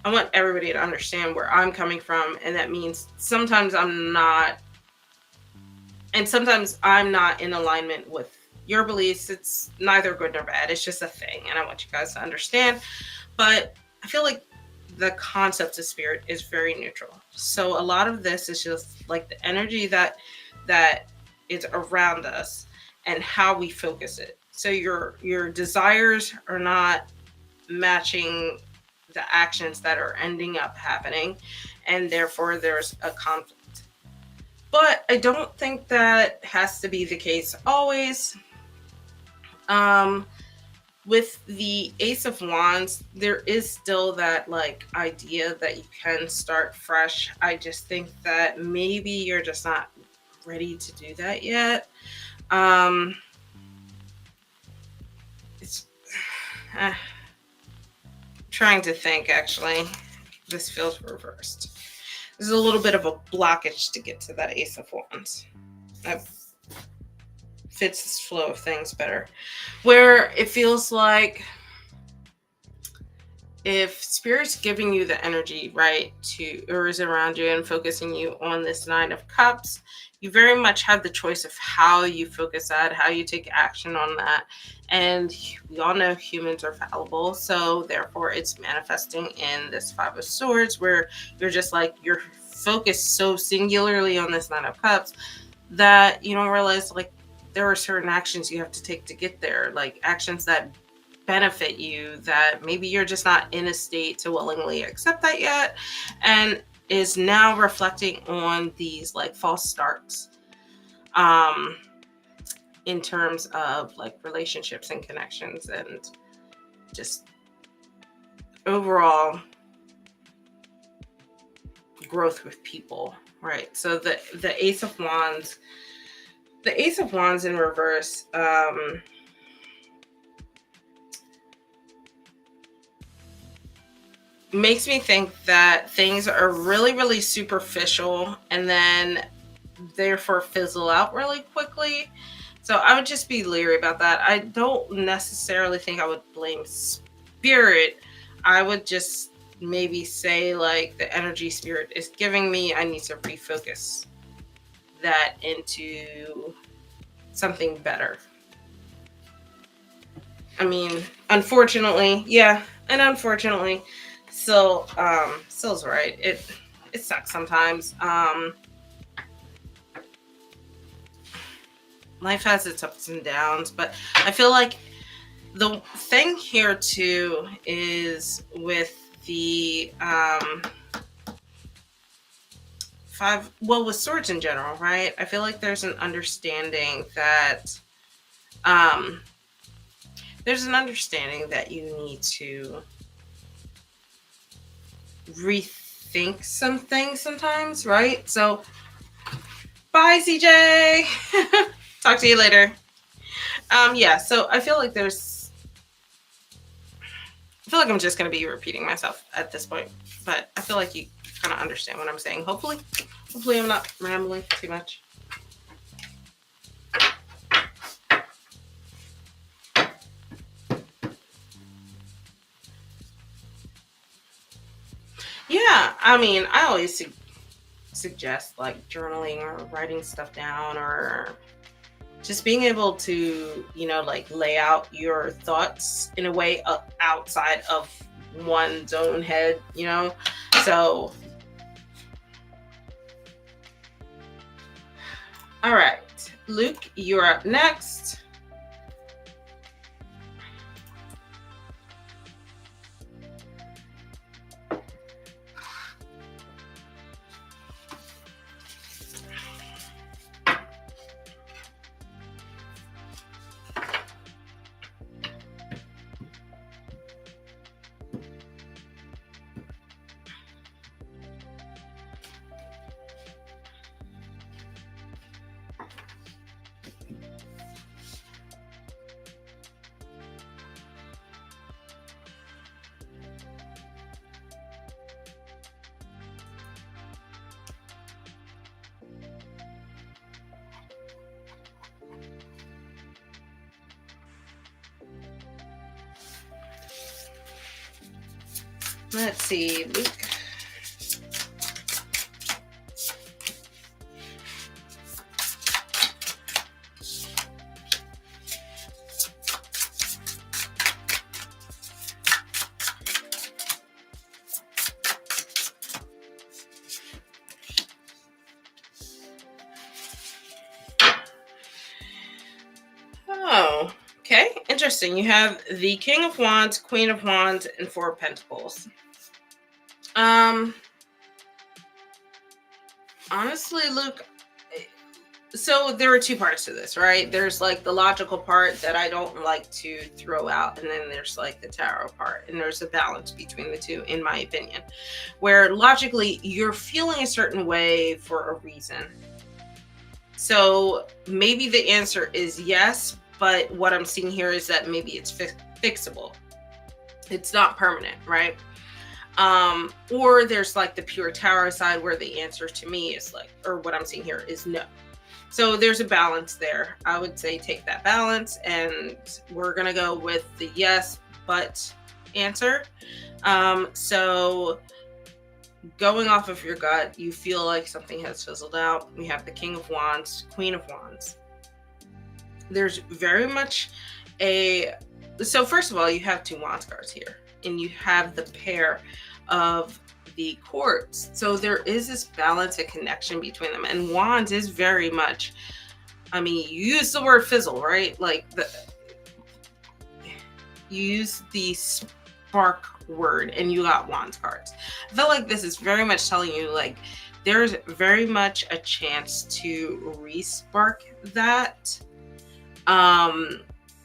I want everybody to understand where I'm coming from, and that means sometimes I'm not in alignment with your beliefs. It's neither good nor bad. It's just a thing, and I want you guys to understand. But I feel like the concept of spirit is very neutral. So a lot of this is just like the energy that is around us and how we focus it. So your desires are not matching the actions that are ending up happening, and therefore there's a conflict. But I don't think that has to be the case always. With the Ace of Wands, there is still that like idea that you can start fresh. I just think that maybe you're just not ready to do that yet. It's trying to think, actually. This feels reversed. There's a little bit of a blockage to get to that Ace of Wands. That fits this flow of things better. Where it feels like if Spirit's giving you the energy, right, or is around you and focusing you on this Nine of Cups, you very much have the choice of how you focus that, how you take action on that. And we all know humans are fallible, so therefore it's manifesting in this Five of Swords, where you're just like, you're focus so singularly on this Nine of Cups that you don't realize, like, there are certain actions you have to take to get there, like actions that benefit you that maybe you're just not in a state to willingly accept that yet, and is now reflecting on these like false starts in terms of like relationships and connections and just overall growth with people, right? So the Ace of Wands, in reverse, makes me think that things are really, really superficial and then therefore fizzle out really quickly. So I would just be leery about that. I don't necessarily think I would blame spirit. I would just maybe say, like, the energy spirit is giving me, I need to refocus that into something better. I mean, unfortunately, Sill's right. It sucks sometimes. Life has its ups and downs, but I feel like the thing here too is with the with swords in general, right? I feel like there's an understanding that you need to rethink some things sometimes, right? So, bye, CJ. Talk to you later. Yeah, so I feel like I'm just going to be repeating myself at this point, but I feel like you kind of understand what I'm saying. Hopefully I'm not rambling too much. Yeah, I mean, I always suggest like journaling or writing stuff down, or just being able to, like lay out your thoughts in a way outside of one's own head, So, all right, Luke, you're up next. Let's see, Luke. Oh, okay. Interesting. You have the King of Wands, Queen of Wands, and Four of Pentacles. Honestly, Luke, so there are two parts to this, right? There's like the logical part that I don't like to throw out, and then there's like the tarot part, and there's a balance between the two, in my opinion, where logically you're feeling a certain way for a reason. So maybe the answer is yes, but what I'm seeing here is that maybe it's fixable. It's not permanent, right? Or there's like the pure tarot side where the answer to me is like, or what I'm seeing here is no. So there's a balance there. I would say take that balance, and we're going to go with the yes, but answer. So going off of your gut, you feel like something has fizzled out. We have the King of Wands, Queen of Wands. There's very much so first of all, you have two Wands cards here, and you have the pair of the quartz. So there is this balance and connection between them. And wands is very much, I mean, you use the word fizzle, right? Like you use the spark word and you got wands cards. I feel like this is very much telling you like there's very much a chance to re-spark that.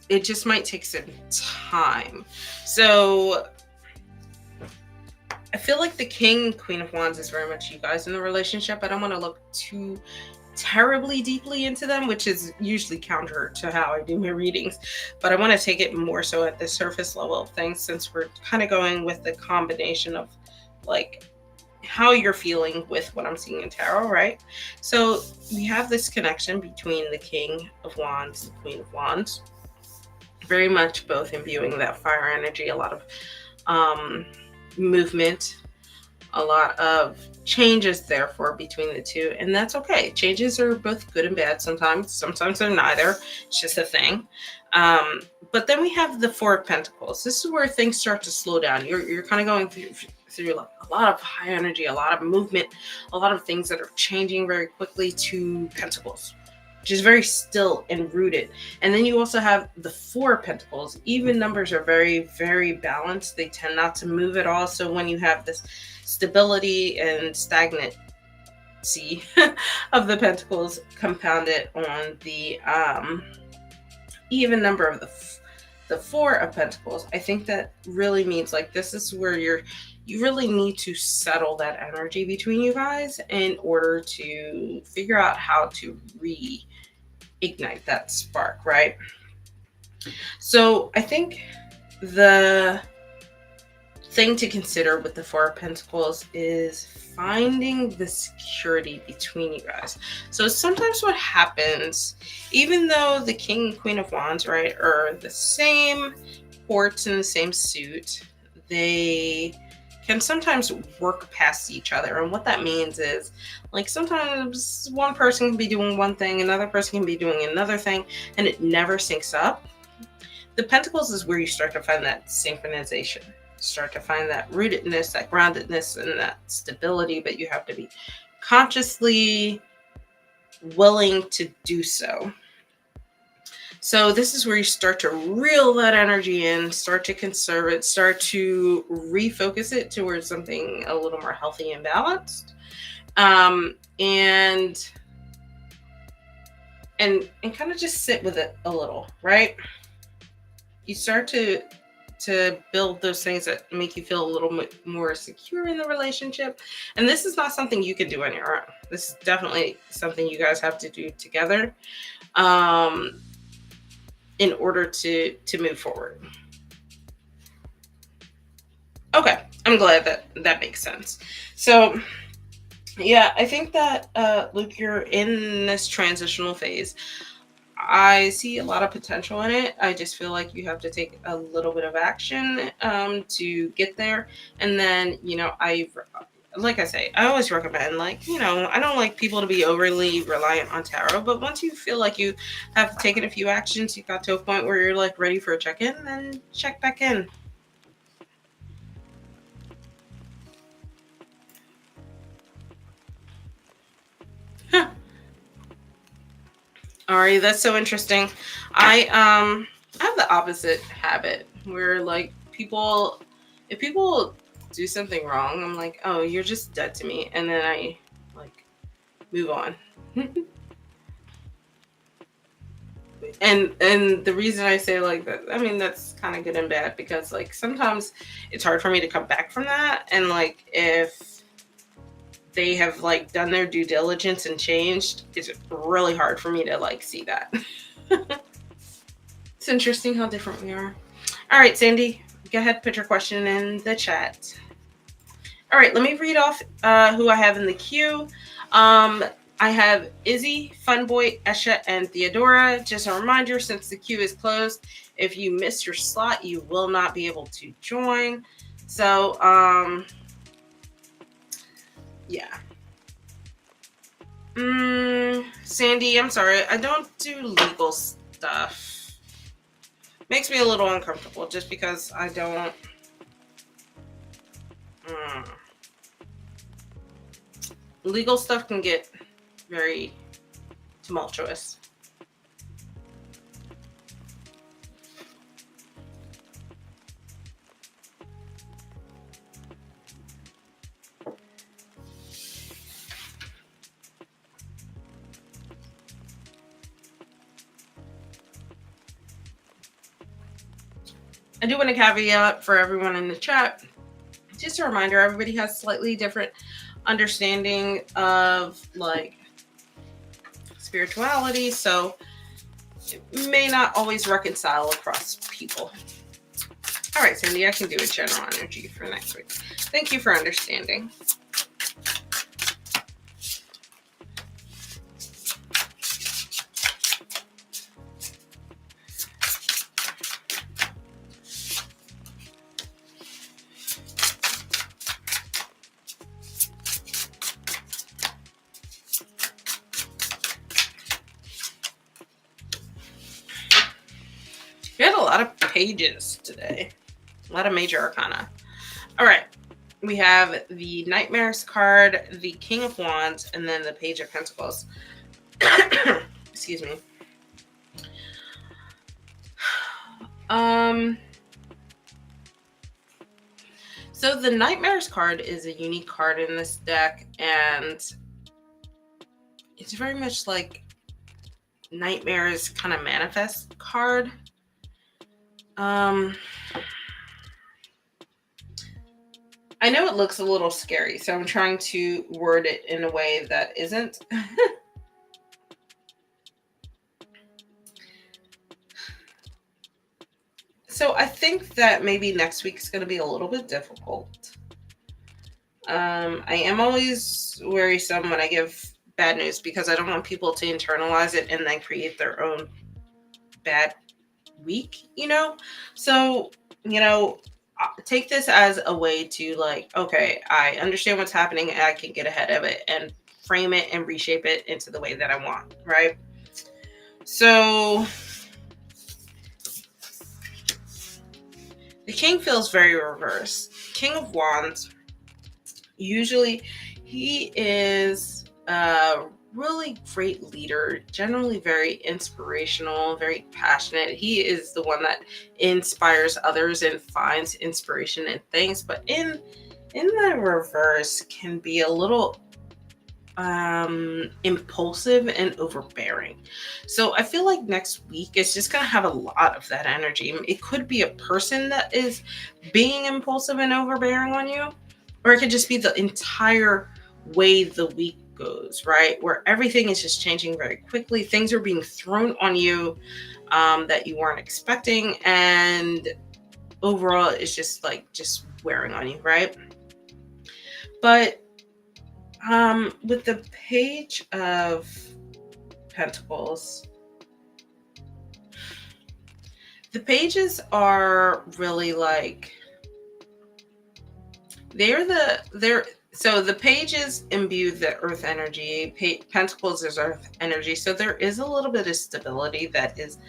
It just might take some time. So I feel like the King, Queen of Wands is very much you guys in the relationship. I don't want to look too terribly deeply into them, which is usually counter to how I do my readings. But I want to take it more so at the surface level of things, since we're kind of going with the combination of like how you're feeling with what I'm seeing in tarot, right? So we have this connection between the King of Wands and the Queen of Wands. Very much both imbuing that fire energy, a lot of movement, a lot of changes therefore between the two, and that's okay. Changes are both good and bad sometimes they're neither. It's just a thing. But then we have the Four of Pentacles. This is where things start to slow down. You're kind of going through like a lot of high energy, a lot of movement, a lot of things that are changing very quickly to Pentacles, which is very still and rooted. And then you also have the Four of Pentacles. Even numbers are very, very balanced. They tend not to move at all. So when you have this stability and stagnancy of the Pentacles compounded on the even number of the Four of Pentacles, I think that really means like this is where you really need to settle that energy between you guys in order to figure out how to reignite that spark, right? So I think the thing to consider with the Four of Pentacles is finding the security between you guys. So sometimes what happens, even though the King and Queen of Wands, right, are the same quartz in the same suit, they can sometimes work past each other. And what that means is like sometimes one person can be doing one thing, another person can be doing another thing, and it never syncs up. The Pentacles is where you start to find that synchronization, start to find that rootedness, that groundedness, and that stability, but you have to be consciously willing to do so. So this is where you start to reel that energy in, start to conserve it, start to refocus it towards something a little more healthy and balanced. And kind of just sit with it a little, right? You start to build those things that make you feel a little bit more secure in the relationship. And this is not something you can do on your own. This is definitely something you guys have to do together in order to move forward. Okay, I'm glad that makes sense. So yeah, I think that Luke, you're in this transitional phase. I see a lot of potential in it. I just feel like you have to take a little bit of action to get there. And then, like I say, I always recommend, like, I don't like people to be overly reliant on tarot, but once you feel like you have taken a few actions, you got to a point where you're like ready for a check-in, then check back in. Huh. Alright, that's so interesting. I have the opposite habit where like if people do something wrong, I'm like, oh, you're just dead to me, and then I like move on. and the reason I say like that, I mean, that's kind of good and bad, because like sometimes it's hard for me to come back from that, and like if they have like done their due diligence and changed, it's really hard for me to like see that. It's interesting how different we are. All right, Sandy, go ahead, put your question in the chat. All right, let me read off who I have in the queue. I have Izzy, Funboy, Esha, and Theodora. Just a reminder, since the queue is closed, if you miss your slot, you will not be able to join. So, yeah. Sandy, I'm sorry, I don't do legal stuff. Makes me a little uncomfortable just because I don't Mm. Legal stuff can get very tumultuous. I do want to caveat for everyone in the chat, just a reminder, everybody has slightly different understanding of like spirituality, so it may not always reconcile across people. All right, Cindy, I can do a general energy for next week. Thank you for understanding. We had a lot of pages today, a lot of major arcana. All right, we have the Nightmares card, the King of Wands, and then the Page of Pentacles. Excuse me. So the Nightmares card is a unique card in this deck, and it's very much like Nightmares kind of manifest card. I know it looks a little scary, so I'm trying to word it in a way that isn't. So I think that maybe next week is going to be a little bit difficult. I am always worrisome when I give bad news because I don't want people to internalize it and then create their own bad week, So, take this as a way to like, okay, I understand what's happening and I can get ahead of it and frame it and reshape it into the way that I want, right? So the king feels very reverse. King of Wands, usually he is a really great leader, generally very inspirational, very passionate. He is the one that inspires others and finds inspiration in things, but in the reverse can be a little impulsive and overbearing. So I feel like next week is just going to have a lot of that energy. It could be a person that is being impulsive and overbearing on you, or it could just be the entire way the week goes, right? Where everything is just changing very quickly. Things are being thrown on you that you weren't expecting, and overall it's just wearing on you, right? But with the Page of Pentacles, the pages are really like so the pages imbue the earth energy. Pentacles is earth energy, so there is a little bit of stability that is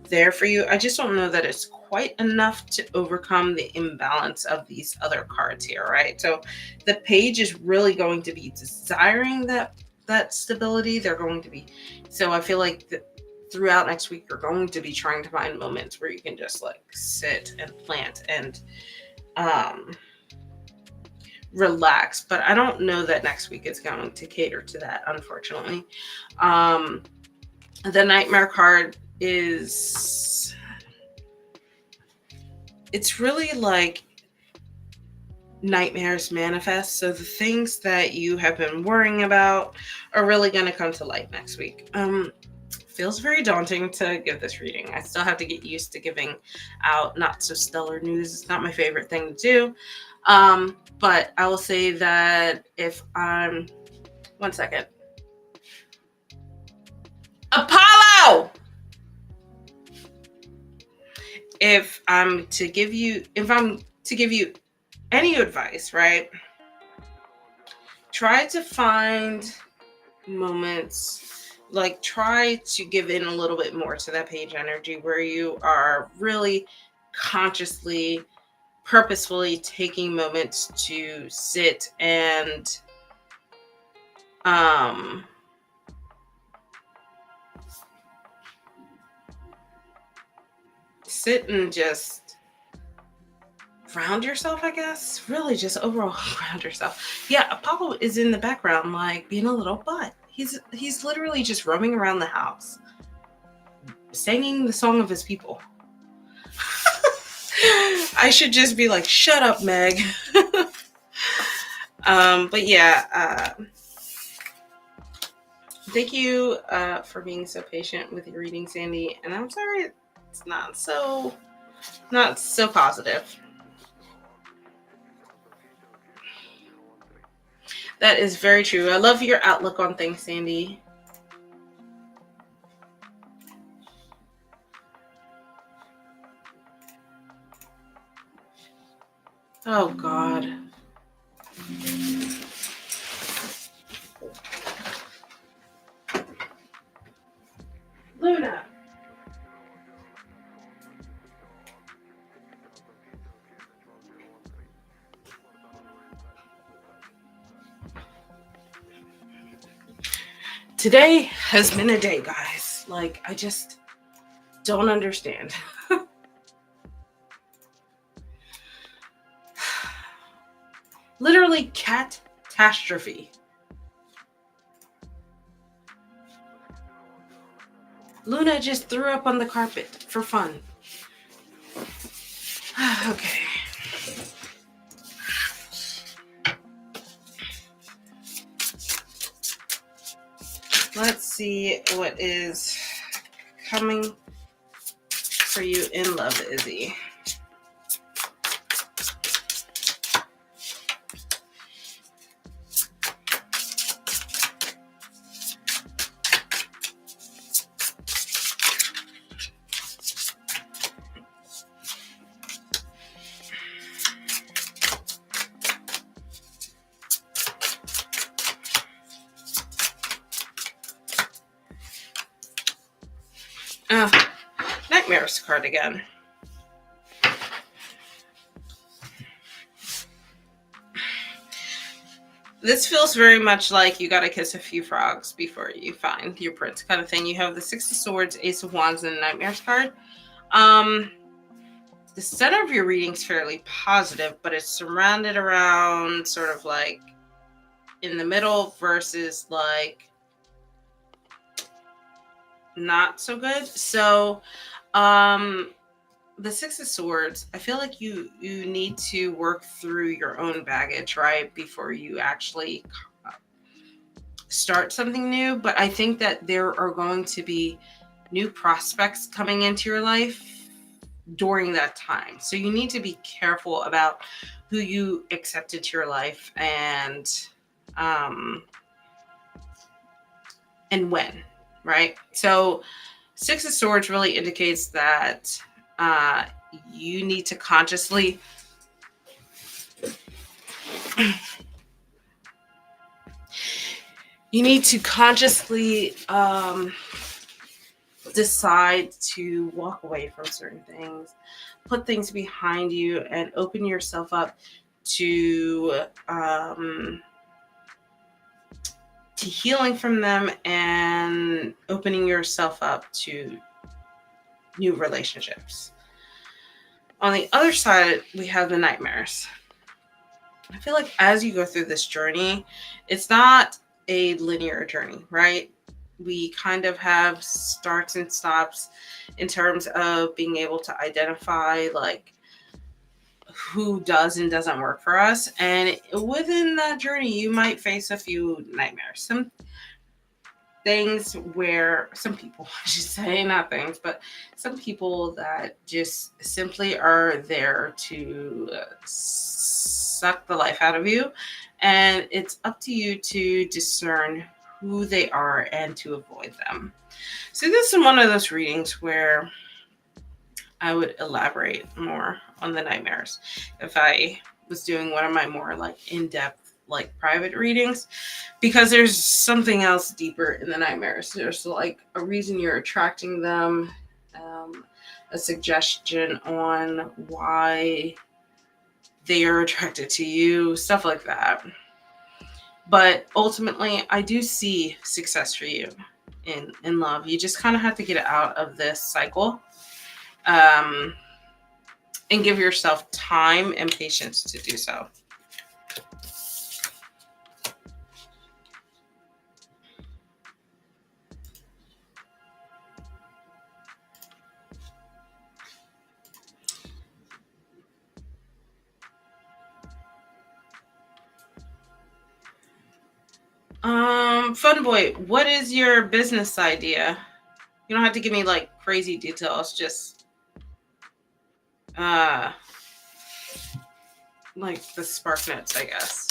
there for you. I just don't know that it's quite enough to overcome the imbalance of these other cards here, right? So the page is really going to be desiring that stability. They're going to be, so I feel like throughout next week you're going to be trying to find moments where you can just like sit and plant and relax, but I don't know that next week is going to cater to that, unfortunately. The Nightmare card is, it's really like nightmares manifest. So the things that you have been worrying about are really going to come to light next week. Feels very daunting to give this reading. I still have to get used to giving out not so stellar news. It's not my favorite thing to do. But I will say that if I'm, one second. Apollo! If I'm to give you any advice, right? Try to find moments, like try to give in a little bit more to that page energy where you are really consciously purposefully taking moments to sit and um sit and just ground yourself, I guess. Really just overall ground yourself. Yeah, Apollo is in the background like being a little butt. He's literally just roaming around the house singing the song of his people. I should just be like, shut up, Meg. But yeah, thank you for being so patient with your reading, Sandy. And I'm sorry it's not so positive. That is very true. I love your outlook on things, Sandy. Oh, God. Luna. Today has been a day, guys. Like, I just don't understand. Literally catastrophe. Luna just threw up on the carpet for fun. Okay. Let's see what is coming for you in love, Izzy. Nightmares card again. This feels very much like you gotta kiss a few frogs before you find your prince kind of thing. You have the Six of Swords, Ace of Wands, and the Nightmares card. The center of your reading is fairly positive, but it's surrounded around sort of like in the middle versus like not so good. So the Six of Swords, I feel like you need to work through your own baggage, right, before you actually start something new. But I think that there are going to be new prospects coming into your life during that time. So you need to be careful about who you accept into your life and when, right? So Six of Swords really indicates that you need to consciously decide to walk away from certain things, put things behind you, and open yourself up to healing from them and opening yourself up to new relationships. On the other side, we have the nightmares. I feel like as you go through this journey, it's not a linear journey, right? We kind of have starts and stops in terms of being able to identify like who does and doesn't work for us. And within that journey, you might face a few nightmares. Some things where some people, I should say, not things, but some people that just simply are there to suck the life out of you. And it's up to you to discern who they are and to avoid them. So this is one of those readings where I would elaborate more on the nightmares if I was doing one of my more like in-depth like private readings, because there's something else deeper in the nightmares. There's like a reason you're attracting them, a suggestion on why they are attracted to you, stuff like that. But ultimately, I do see success for you in love. You just kind of have to get out of this cycle, um, and give yourself time and patience to do so. Fun boy, what is your business idea? You don't have to give me like crazy details, just uh like the spark notes, I guess.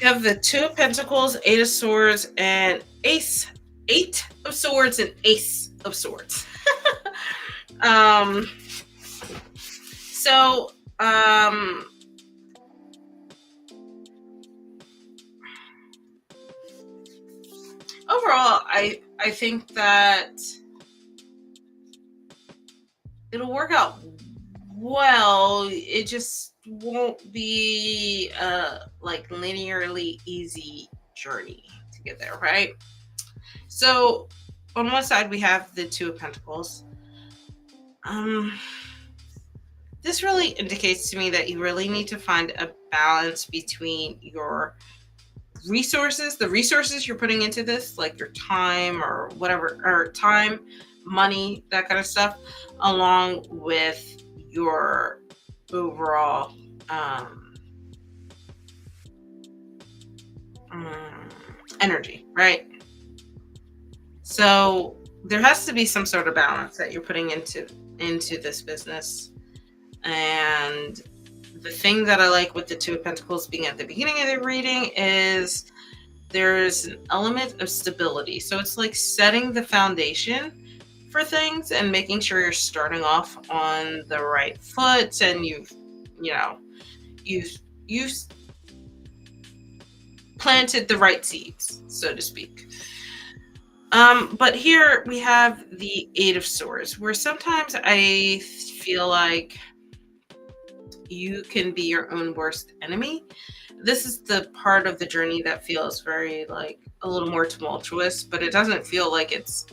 You have the Two of Pentacles, Eight of Swords, and Eight of Swords, and Ace of Swords. um, so, overall, I think that it'll work out well. It just won't be like linearly easy journey to get there, right? So on one side we have the Two of Pentacles. This really indicates to me that you really need to find a balance between your resources, the resources you're putting into this, like your time or whatever, or time, money, that kind of stuff, along with your overall energy, right? So there has to be some sort of balance that you're putting into this business. And the thing that I like with the Two of Pentacles being at the beginning of the reading is there's an element of stability. So it's like setting the foundation for things and making sure you're starting off on the right foot, and you've planted the right seeds, so to speak. But here we have the Eight of Swords, where sometimes I feel like you can be your own worst enemy. This is the part of the journey that feels very like a little more tumultuous, but it doesn't feel like it's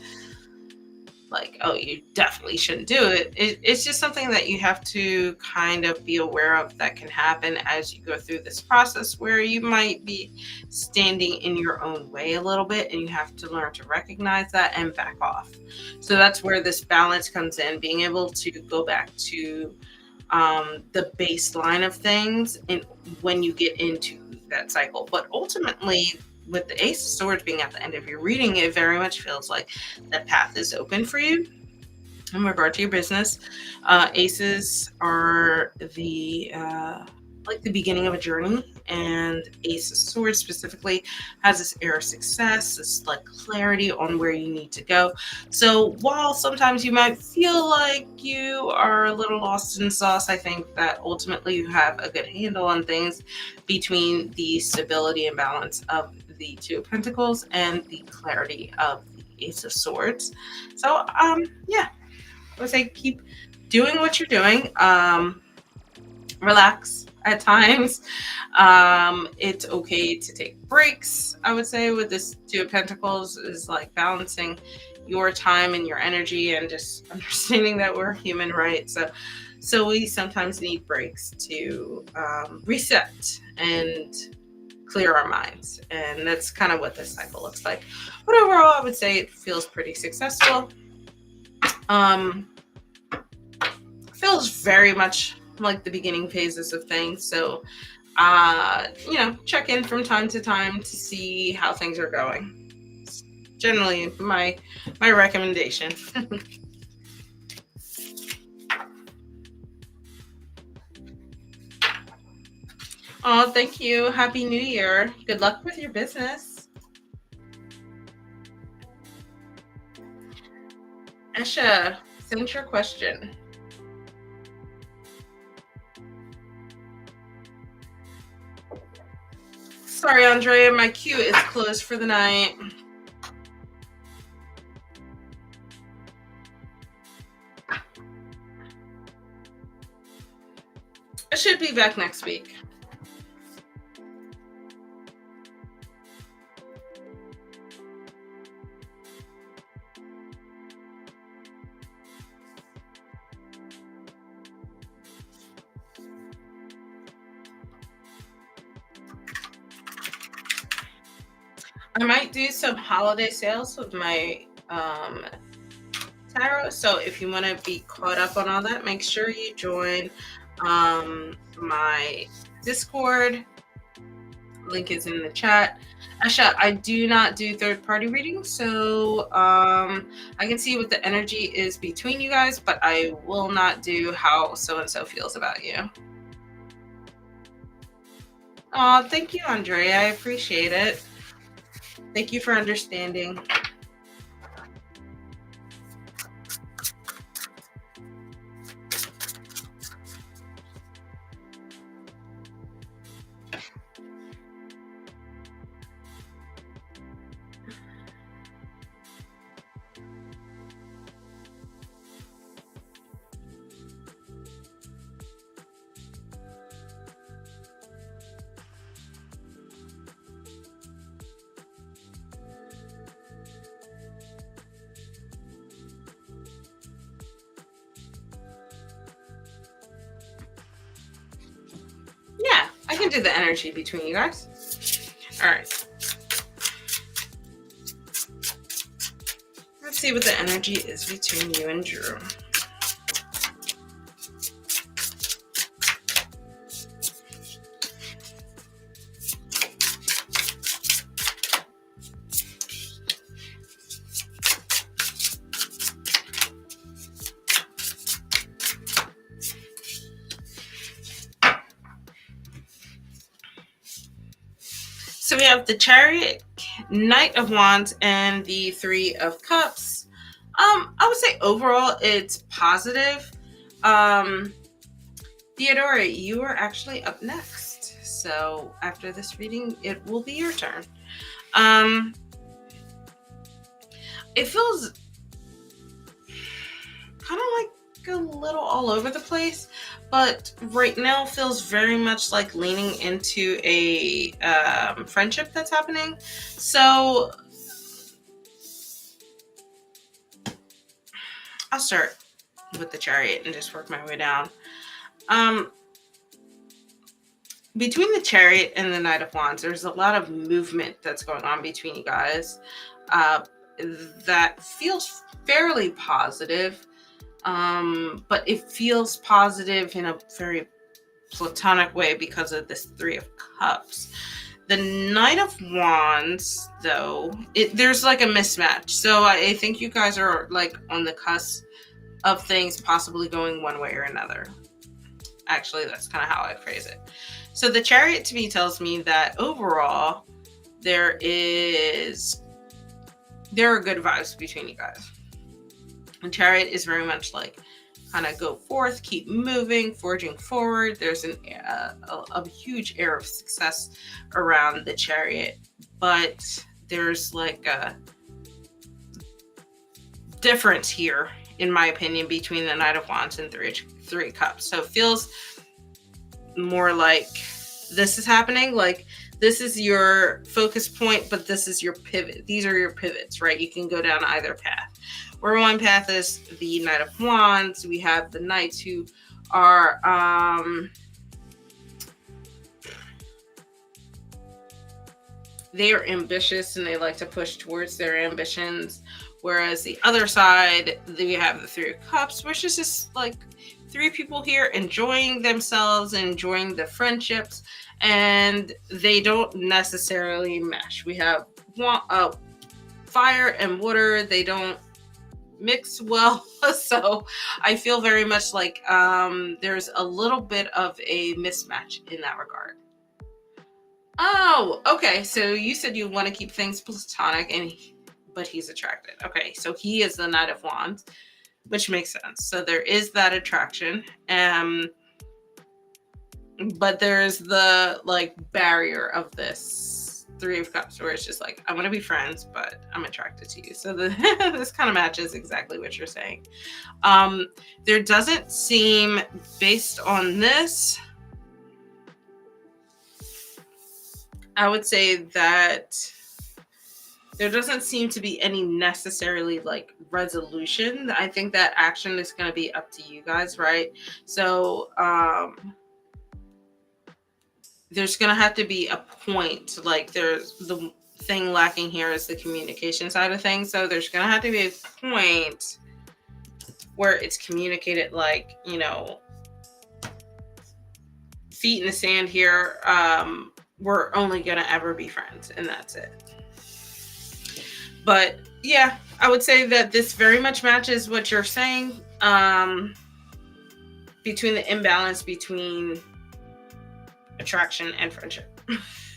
like, oh, you definitely shouldn't do it. It's just something that you have to kind of be aware of that can happen as you go through this process, where you might be standing in your own way a little bit, and you have to learn to recognize that and back off. So that's where this balance comes in, being able to go back to the baseline of things and when you get into that cycle. But ultimately, with the Ace of Swords being at the end of your reading, it very much feels like that path is open for you in regard to your business. Aces are the like the beginning of a journey, and Ace of Swords specifically has this air of success, this like clarity on where you need to go. So while sometimes you might feel like you are a little lost in sauce, I think that ultimately you have a good handle on things between the stability and balance of the Two of Pentacles and the clarity of the Ace of Swords. So yeah, I would say keep doing what you're doing. Relax at times. It's okay to take breaks. I would say with this Two of Pentacles is like balancing your time and your energy, and just understanding that we're human, right? So we sometimes need breaks to reset and clear our minds, and that's kind of what this cycle looks like. But overall, I would say it feels pretty successful. Feels very much like the beginning phases of things. So, check in from time to time to see how things are going. It's generally my recommendation. Oh, thank you. Happy New Year. Good luck with your business. Esha, send your question. Sorry, Andrea, my queue is closed for the night. I should be back next week. I might do some holiday sales with my tarot. So if you want to be caught up on all that, make sure you join my Discord. Link is in the chat. Asha, I do not do third-party readings, so I can see what the energy is between you guys, but I will not do how so-and-so feels about you. Oh, thank you, Andrea. I appreciate it. Thank you for understanding. Yeah, I can do the energy between you guys. All right. Let's see what the energy is between you and Drew. So we have the Chariot, Knight of Wands, and the Three of Cups. I would say overall it's positive. Theodora, you are actually up next. So after this reading, it will be your turn. It feels kind of like a little all over the place, but right now feels very much like leaning into a friendship that's happening. So I'll start with the Chariot and just work my way down. Between the Chariot and the Knight of Wands, there's a lot of movement that's going on between you guys that feels fairly positive. But it feels positive in a very platonic way because of this Three of Cups. The Knight of Wands, though, there's like a mismatch. So I think you guys are like on the cusp of things possibly going one way or another. Actually, that's kind of how I phrase it. So the Chariot to me tells me that overall there are good vibes between you guys. And Chariot is very much like kind of go forth, keep moving, forging forward. There's a huge air of success around the Chariot, but there's like a difference here, in my opinion, between the Knight of Wands and Three Cups. So it feels more like this is happening, like this is your focus point, but this is your pivot. These are your pivots, right? You can go down either path. Where one path is the Knight of Wands. We have the Knights who are they are ambitious and they like to push towards their ambitions. Whereas the other side, we have the Three of Cups, which is just like three people here enjoying themselves and enjoying the friendships, and they don't necessarily mesh. We have fire and water, they don't mix well. So I feel very much like there's a little bit of a mismatch in that regard. Oh, okay. So you said you want to keep things platonic, but he's attracted. Okay, so he is the Knight of Wands, which makes sense. So there is that attraction, but there's the like barrier of this Three of Cups, where it's just like, I want to be friends, but I'm attracted to you. So this kind of matches exactly what you're saying. There doesn't seem, based on this, I would say that there doesn't seem to be any necessarily like resolution. I think that action is going to be up to you guys, right? So there's going to have to be a point. Like, there's the thing lacking here is the communication side of things. So there's going to have to be a point where it's communicated, like, you know, feet in the sand here. We're only going to ever be friends, and that's it. But yeah, I would say that this very much matches what you're saying, between the imbalance between attraction and friendship.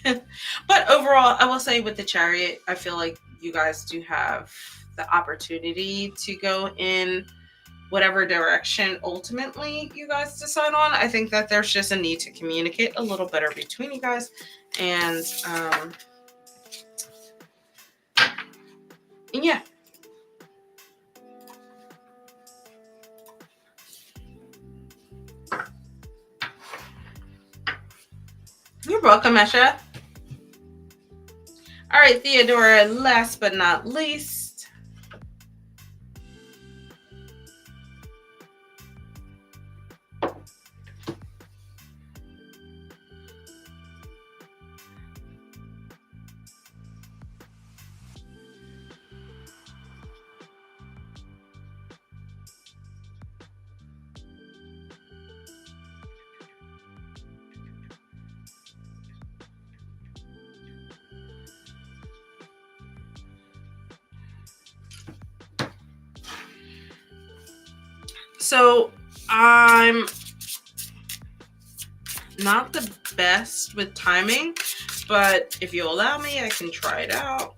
But overall, I will say with the Chariot, I feel like you guys do have the opportunity to go in whatever direction ultimately you guys decide on. I think that there's just a need to communicate a little better between you guys, and yeah. You're welcome, Esha. All right, Theodora, last but not least. So I'm not the best with timing, but if you allow me, I can try it out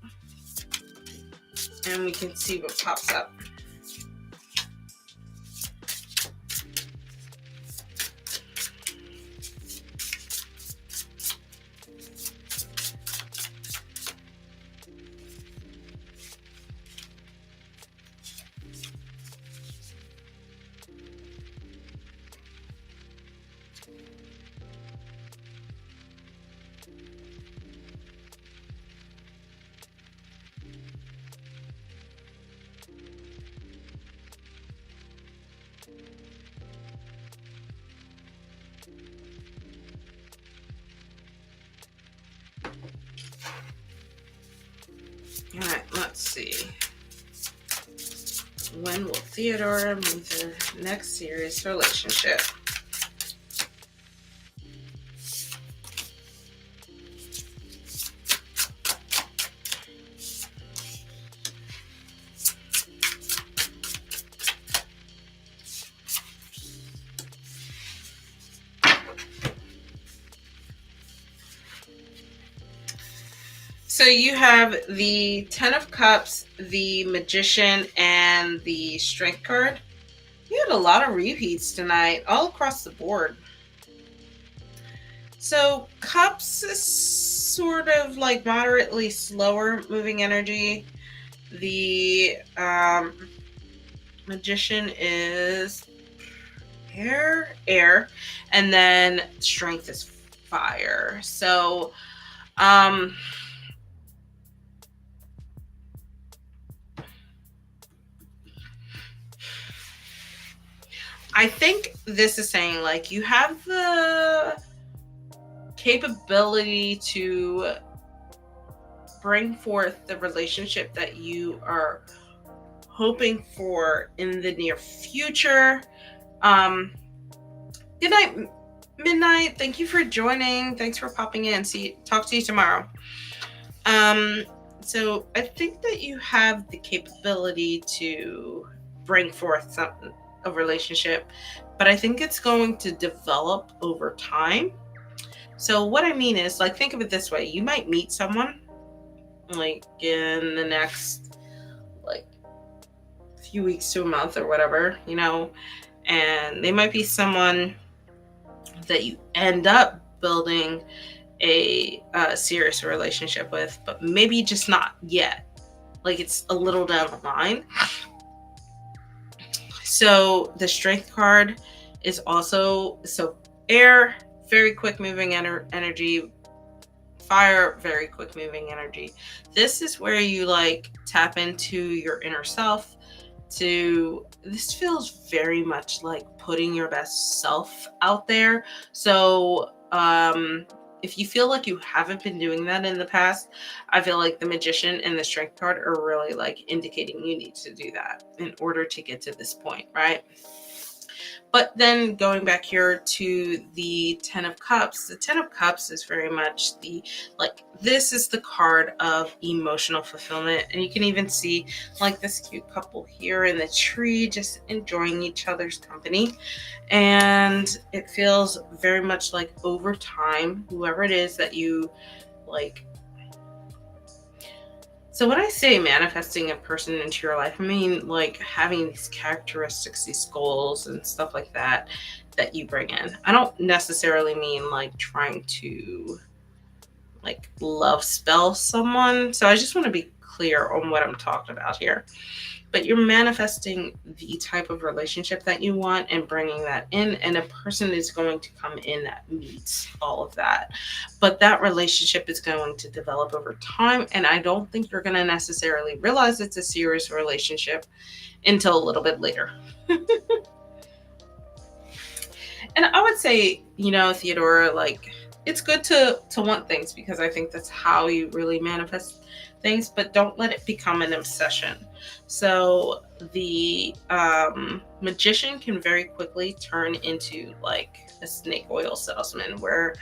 and we can see what pops up. All right, let's see. When will Theodora move to the next serious relationship? So you have the Ten of Cups, the Magician, and the Strength card. You had a lot of repeats tonight, all across the board. So Cups is sort of like moderately slower moving energy. The Magician is air, and then Strength is fire. So I think this is saying, like, you have the capability to bring forth the relationship that you are hoping for in the near future. Good night, Midnight. Thank you for joining. Thanks for popping in. Talk to you tomorrow. So I think that you have the capability to bring forth a relationship, but I think it's going to develop over time. So what I mean is, like, think of it this way. You might meet someone like in the next like few weeks to a month or whatever, and they might be someone that you end up building a serious relationship with, but maybe just not yet. Like, it's a little down the line. So the strength card is also, so air, very quick moving energy, fire, very quick moving energy. This is where you like tap into your inner self. This feels very much like putting your best self out there. So if you feel like you haven't been doing that in the past, I feel like the Magician and the Strength card are really like indicating you need to do that in order to get to this point, right? But then going back here to the Ten of Cups, the Ten of Cups is very much this is the card of emotional fulfillment. And you can even see like this cute couple here in the tree, just enjoying each other's company. And it feels very much like over time, whoever it is that you like. So when I say manifesting a person into your life, I mean like having these characteristics, these goals and stuff like that you bring in. I don't necessarily mean like trying to like love spell someone. So I just want to be clear on what I'm talking about here. But you're manifesting the type of relationship that you want and bringing that in, and a person is going to come in that meets all of that. But that relationship is going to develop over time, and I don't think you're going to necessarily realize it's a serious relationship until a little bit later. And I would say, Theodora, like, it's good to want things, because I think that's how you really manifest things, but don't let it become an obsession. So the Magician can very quickly turn into like a snake oil salesman, where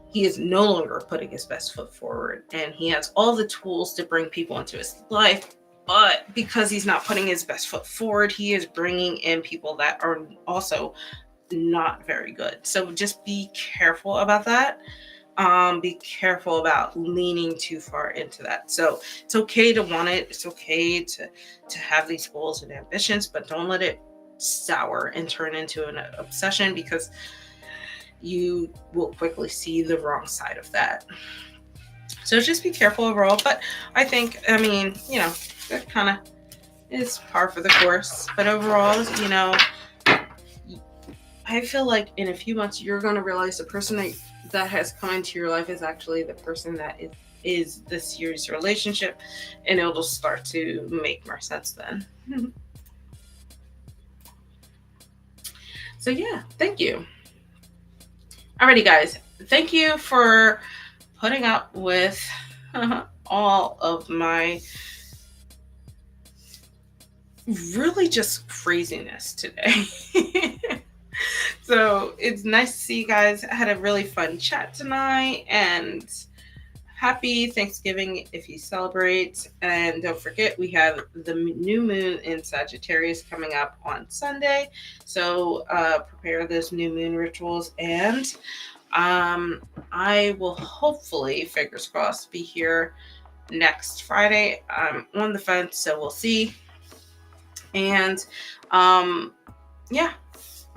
he is no longer putting his best foot forward, and he has all the tools to bring people into his life. But because he's not putting his best foot forward, he is bringing in people that are also not very good. So just be careful about that. Be careful about leaning too far into that. So it's okay to want it. It's okay to have these goals and ambitions, but don't let it sour and turn into an obsession, because you will quickly see the wrong side of that. So just be careful overall. But I think, that kind of is par for the course. But overall, I feel like in a few months, you're going to realize the person that has come into your life is actually the person that is the serious relationship, and it'll start to make more sense then. So yeah, thank you. Alrighty, guys. Thank you for putting up with all of my really just craziness today. So it's nice to see you guys. I had a really fun chat tonight, and happy Thanksgiving if you celebrate. And don't forget, we have the new moon in Sagittarius coming up on Sunday. So prepare those new moon rituals. And I will hopefully, fingers crossed, be here next Friday. I'm on the fence, so we'll see. And yeah.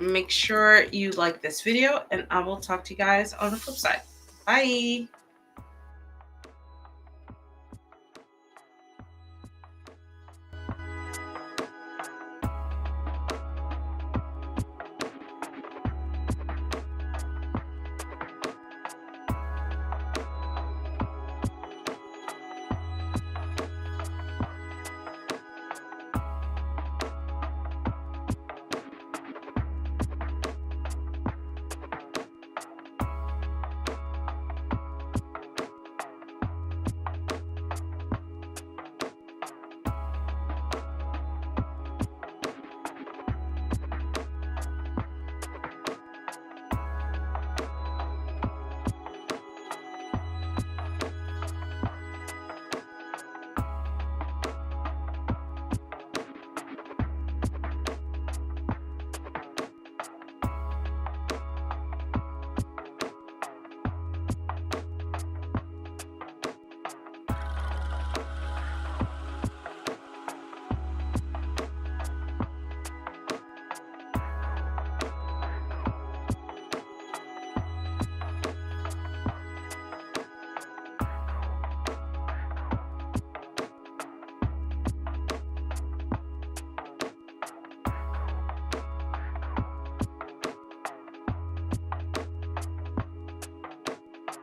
Make sure you like this video, and I will talk to you guys on the flip side. Bye.